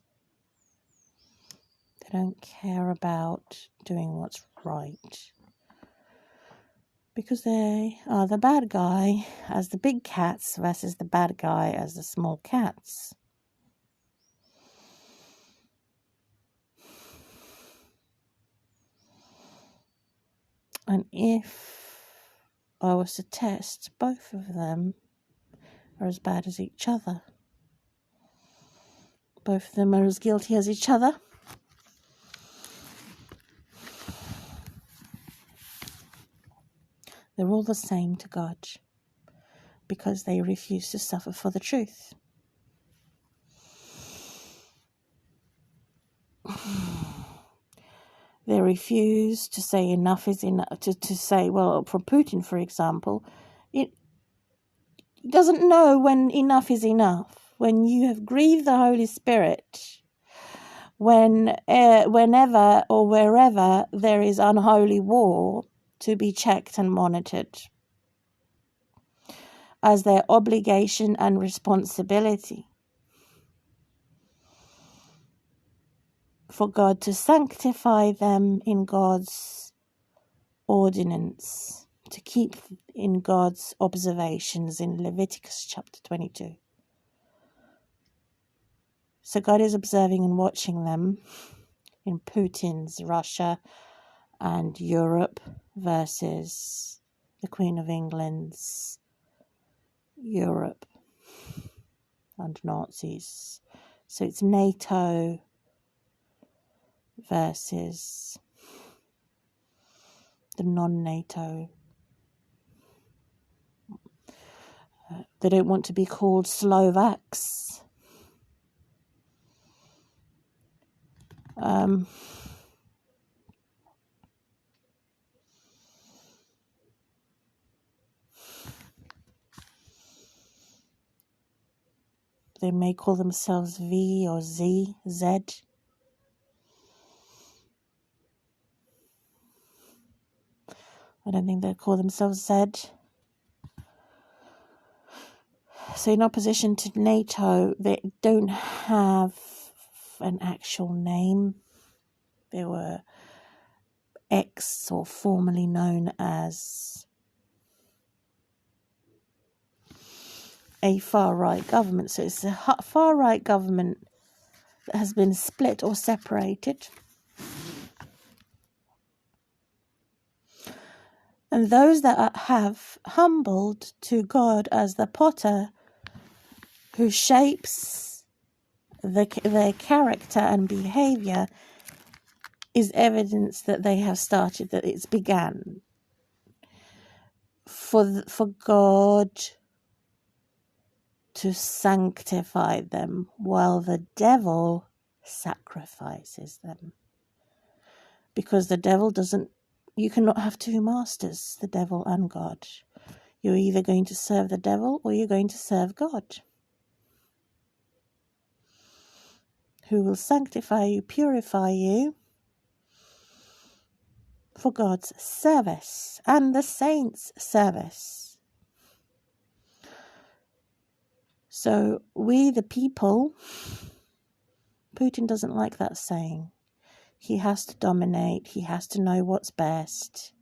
They don't care about doing what's right because they are the bad guy as the big cats versus the bad guy as the small cats. And if I was to test, both of them are as bad as each other. Both of them are as guilty as each other. They're all the same to God because they refuse to suffer for the truth. They refuse to say enough is enough, to say, well, for Putin, for example, it doesn't know when enough is enough. When you have grieved the Holy Spirit, whenever or wherever there is unholy war, to be checked and monitored as their obligation and responsibility for God to sanctify them in God's ordinance, to keep in God's observations in Leviticus chapter 22. So God is observing and watching them in Putin's Russia and Europe versus the Queen of England's Europe and Nazis. So it's NATO versus the non-NATO. They don't want to be called Slovaks. They may call themselves V or Z. I don't think they call themselves Z. So in opposition to NATO, they don't have an actual name. They were or formerly known as a far-right government. So it's a far-right government that has been split or separated And those that have humbled to God as the potter who shapes their character and behavior is evidence that they have started, that it's began. For God to sanctify them while the devil sacrifices them. Because the devil doesn't, you cannot have two masters, the devil and God. You're either going to serve the devil or you're going to serve God, who will sanctify you, purify you for God's service and the saints' service. So we, the people, Putin doesn't like that saying. He has to dominate. He has to know what's best.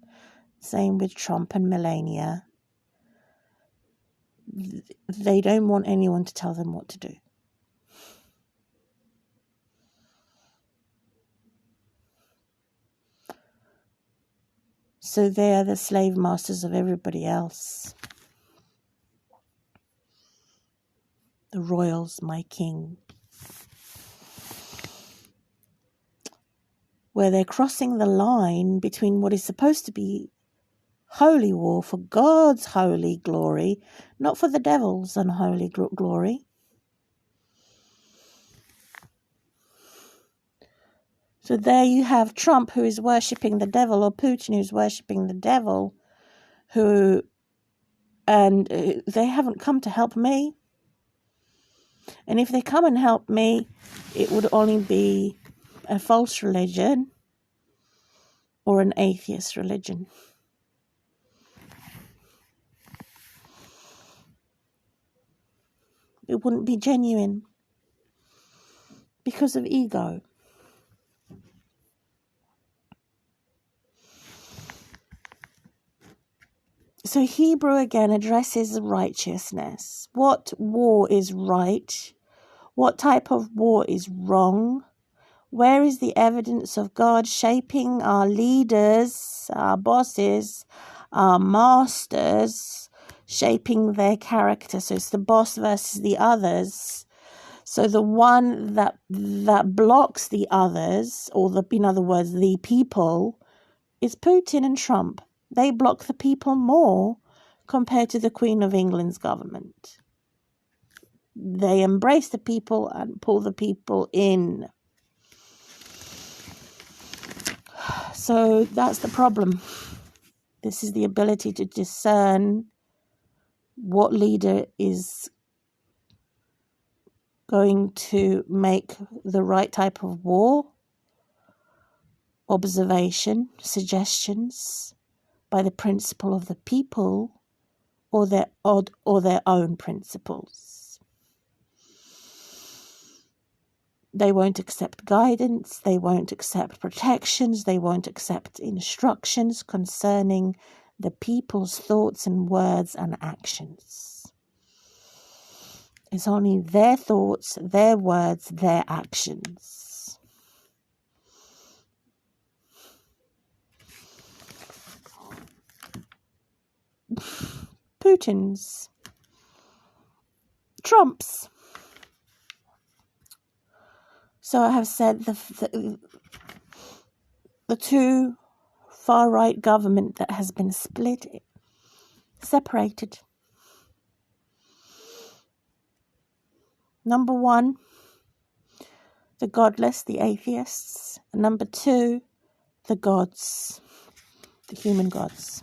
Same with Trump and Melania. They don't want anyone to tell them what to do. So they are the slave masters of everybody else. The royals, my king. Where they're crossing the line between what is supposed to be holy war for God's holy glory, not for the devil's unholy glory. So there you have Trump, who is worshipping the devil, or Putin, who's worshipping the devil, and they haven't come to help me. And if they come and help me, it would only be a false religion or an atheist religion. It wouldn't be genuine because of ego. So Hebrew again addresses righteousness. What war is right? What type of war is wrong? Where is the evidence of God shaping our leaders, our bosses, our masters, shaping their character? So it's the boss versus the others. So the one that blocks the others, or in other words, the people, is Putin and Trump. They block the people more compared to the Queen of England's government. They embrace the people and pull the people in. So that's the problem. This is the ability to discern what leader is going to make the right type of war, observation, suggestions by the principle of the people or their own principles. They won't accept guidance, they won't accept protections, they won't accept instructions concerning the people's thoughts and words and actions. It's only their thoughts, their words, their actions. Putin's, Trump's. So I have said the two far-right government that has been separated. Number one, the godless, the atheists. And number two, the gods, the human gods.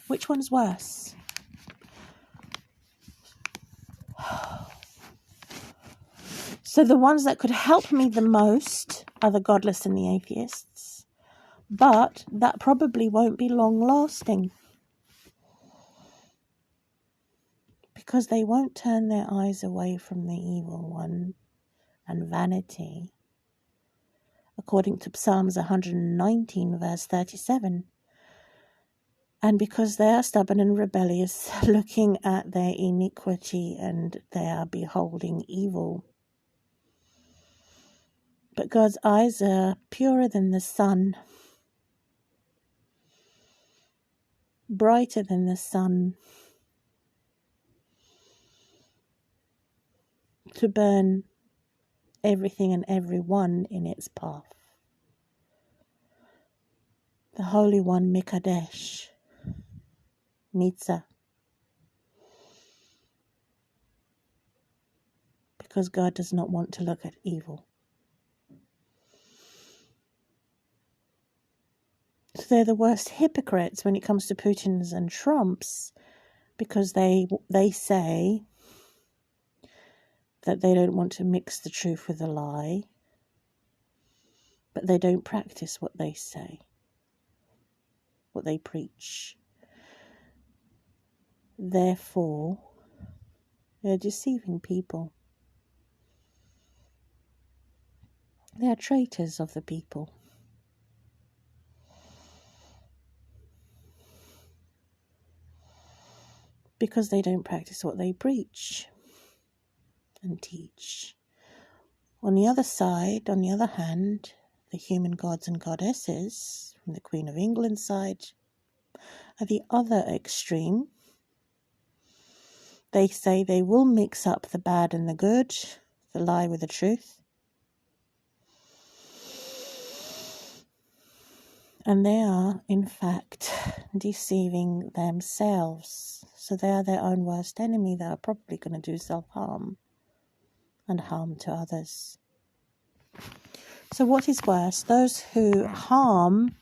Which one's worse? So the ones that could help me the most are the godless and the atheists. But that probably won't be long-lasting. Because they won't turn their eyes away from the evil one and vanity. According to Psalms 119, verse 37. And because they are stubborn and rebellious, looking at their iniquity, and they are beholding evil. But God's eyes are purer than the sun. brighter than the sun, to burn everything and everyone in its path. The Holy One, Mikadesh, Mitzah, because God does not want to look at evil. So they're the worst hypocrites when it comes to Putin's and Trump's, because they say that they don't want to mix the truth with a lie, but they don't practice what they say, what they preach. Therefore, they're deceiving people. They are traitors of the people. Because they don't practice what they preach and teach. On the other side, on the other hand, the human gods and goddesses from the Queen of England side are the other extreme. They say they will mix up the bad and the good, the lie with the truth. And they are, in fact, deceiving themselves. So they are their own worst enemy. They are probably going to do self-harm and harm to others. So what is worse? Those who harm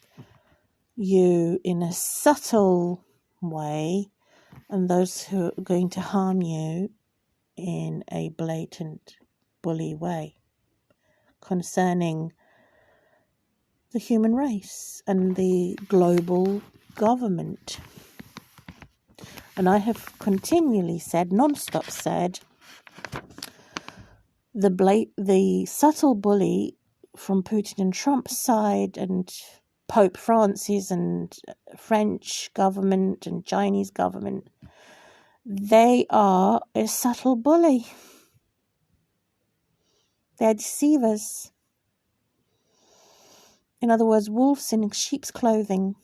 you in a subtle way, and those who are going to harm you in a blatant, bully way concerning the human race and the global government. And I have continually said, non-stop said, the subtle bully from Putin and Trump's side and Pope Francis and French government and Chinese government, they are a subtle bully. They're deceivers. In other words, wolves in sheep's clothing.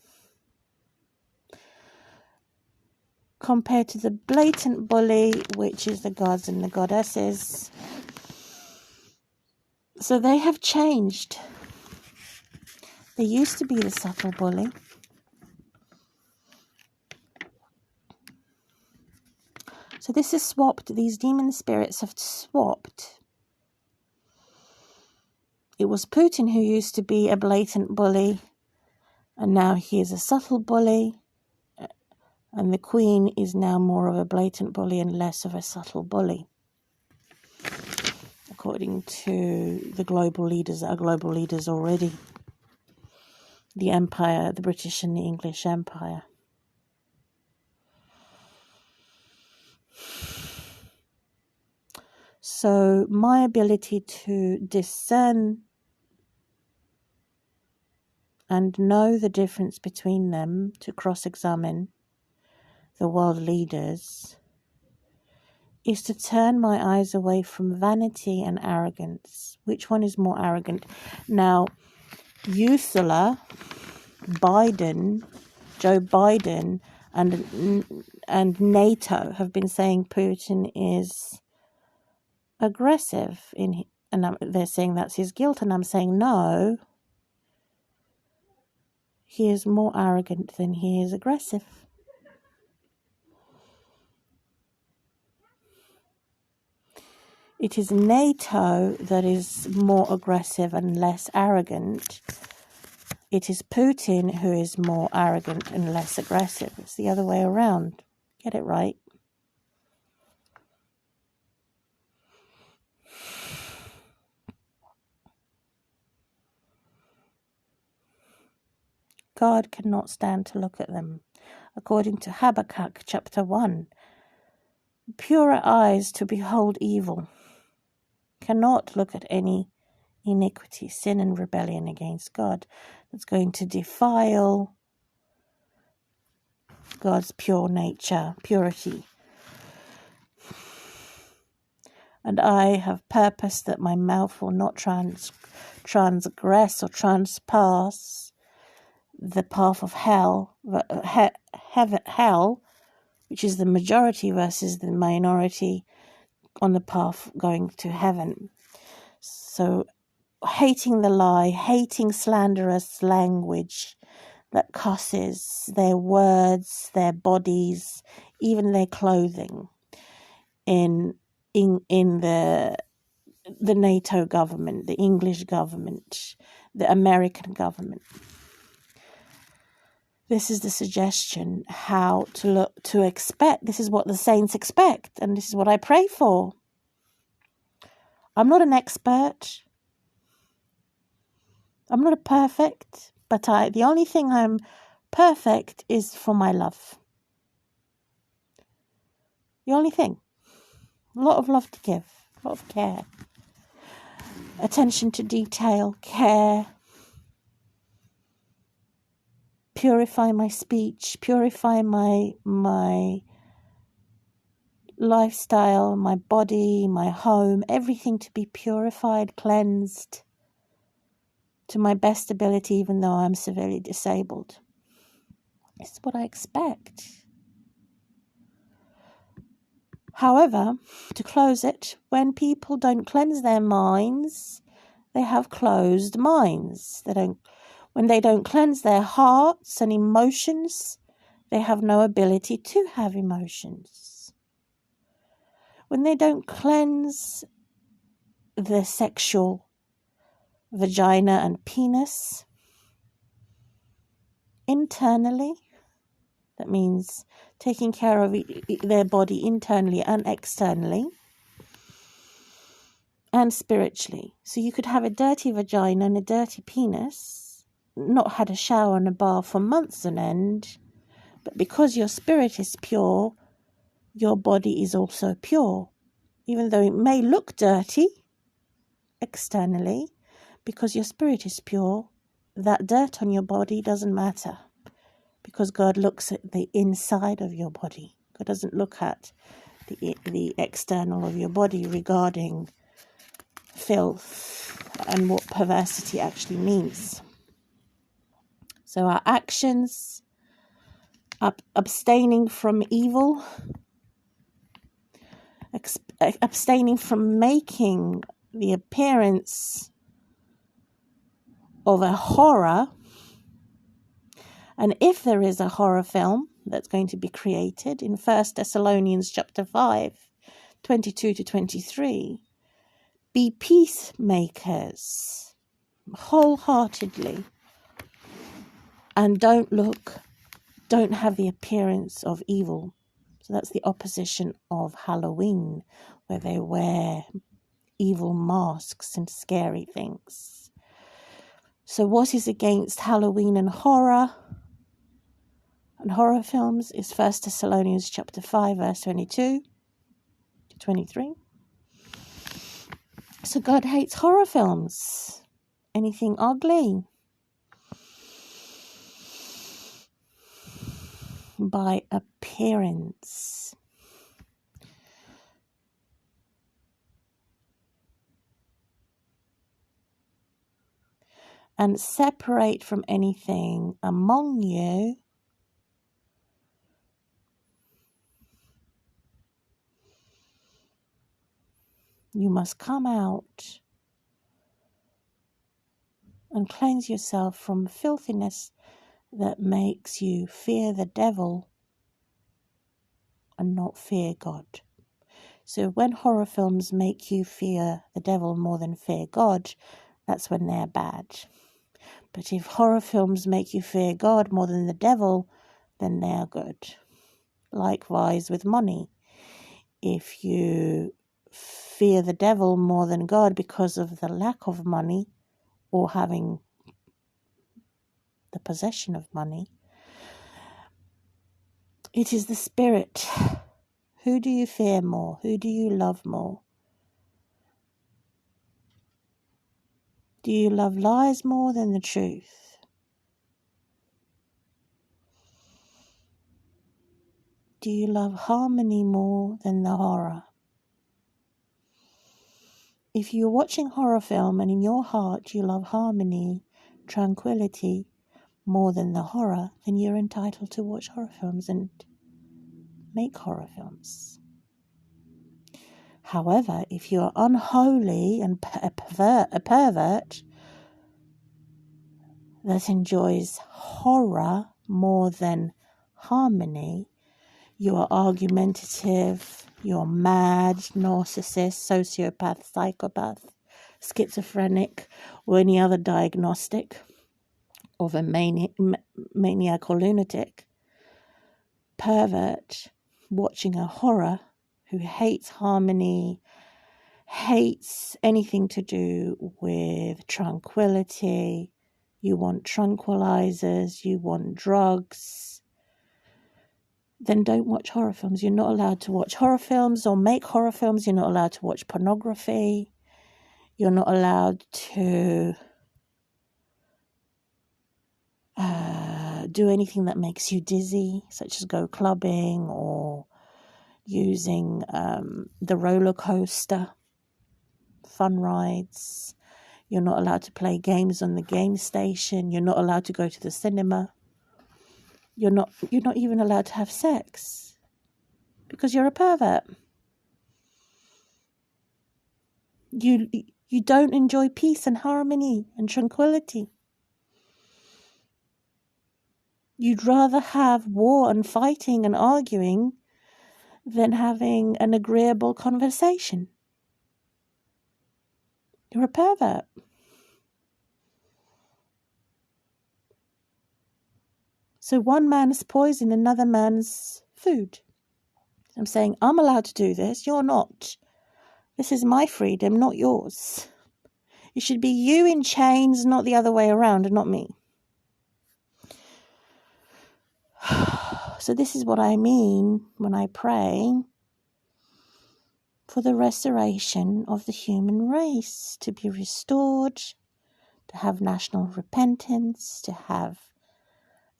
Compared to the blatant bully, which is the gods and the goddesses. So they have changed. They used to be the subtle bully. So this is swapped. These demon spirits have swapped. It was Putin who used to be a blatant bully, and now he is a subtle bully. And the Queen is now more of a blatant bully and less of a subtle bully, according to the global leaders that are global leaders already. The Empire, the British and the English Empire. So my ability to discern and know the difference between them, to cross-examine the world leaders, is to turn my eyes away from vanity and arrogance. Which one is more arrogant? Now, Ursula, Biden, Joe Biden, and NATO have been saying Putin is aggressive, and they're saying that's his guilt, and I'm saying no. He is more arrogant than he is aggressive. It is NATO that is more aggressive and less arrogant. It is Putin who is more arrogant and less aggressive. It's the other way around. Get it right. God cannot stand to look at them. According to Habakkuk chapter 1, purer eyes to behold evil, cannot look at any iniquity, sin and rebellion against God that's going to defile God's pure nature, purity. And I have purposed that my mouth will not transgress or transpass the path of hell, hell, which is the majority versus the minority on the path going to heaven. So hating the lie, hating slanderous language that cusses, their words, their bodies, even their clothing in the NATO government, the English government, the American government. This is the suggestion how to expect. This is what the saints expect, and this is what I pray for. I'm not an expert. I'm not a perfect, but the only thing I'm perfect is for my love. The only thing. A lot of love to give, a lot of care. Attention to detail, care. Purify my speech, purify my lifestyle, my body, my home, everything to be purified, cleansed to my best ability, even though I'm severely disabled. This is what I expect. However, to close it, when people don't cleanse their minds, they have closed minds. When they don't cleanse their hearts and emotions, they have no ability to have emotions. When they don't cleanse the sexual vagina and penis internally, that means taking care of their body internally and externally, and spiritually. So you could have a dirty vagina and a dirty penis, not had a shower and a bath for months on end, but because your spirit is pure, your body is also pure. Even though it may look dirty externally, because your spirit is pure, that dirt on your body doesn't matter, because God looks at the inside of your body. God doesn't look at the external of your body regarding filth and what perversity actually means. So our actions, abstaining from evil, abstaining from making the appearance of a horror. And if there is a horror film that's going to be created in 1 Thessalonians chapter 5, 22 to 23, be peacemakers wholeheartedly, and don't have the appearance of evil. So that's the opposition of Halloween, where they wear evil masks and scary things. So what is against Halloween and horror films is 1 Thessalonians chapter 5, verse 22 to 23. So God hates horror films. Anything ugly. By appearance. And separate from anything among you you must come out and cleanse yourself from filthiness that makes you fear the devil and not fear God. So when horror films make you fear the devil more than fear God, that's when they're bad. But if horror films make you fear God more than the devil, then they are good. Likewise with money. If you fear the devil more than God because of the lack of money or having the possession of money, it is the spirit. Who do you fear more? Who do you love more? Do you love lies more than the truth? Do you love harmony more than the horror? If you're watching horror film and in your heart you love harmony, tranquility, more than the horror, then you're entitled to watch horror films and make horror films. However, if you're unholy and a pervert that enjoys horror more than harmony, you are argumentative, you're mad, narcissist, sociopath, psychopath, schizophrenic, or any other diagnostic of a maniac or lunatic, pervert watching a horror who hates harmony, hates anything to do with tranquility. You want tranquilizers, you want drugs, then don't watch horror films. You're not allowed to watch horror films or make horror films. You're not allowed to watch pornography. You're not allowed to do anything that makes you dizzy, such as go clubbing or using the roller coaster, fun rides. You're not allowed to play games on the game station. You're not allowed to go to the cinema. You're not even allowed to have sex because you're a pervert. You don't enjoy peace and harmony and tranquility. You'd rather have war and fighting and arguing than having an agreeable conversation. You're a pervert. So one man's poison, another man's food. I'm saying, I'm allowed to do this, you're not. This is my freedom, not yours. It should be you in chains, not the other way around, and not me. So this is what I mean when I pray for the restoration of the human race, to be restored, to have national repentance, to have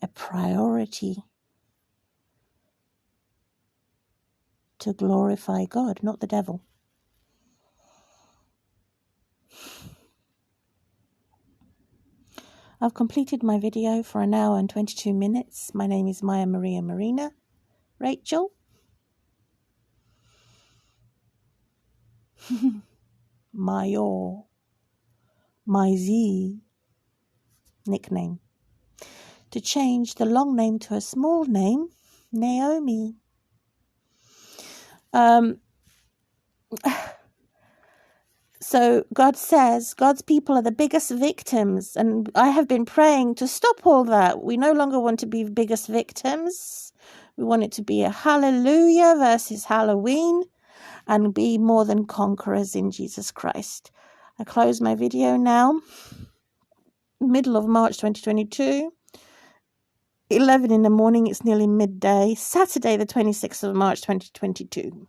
a priority to glorify God, not the devil. I've completed my video for 1 hour and 22 minutes. My name is Maya Maria Marina Rachel. Zoe-Maiyzee nickname. To change the long name to a small name, Naomi. So God says God's people are the biggest victims, and I have been praying to stop all that. We no longer want to be biggest victims. We want it to be a hallelujah versus Halloween and be more than conquerors in Jesus Christ. I close my video now. Middle of March 2022. 11 in the morning, it's nearly midday. Saturday the 26th of March 2022.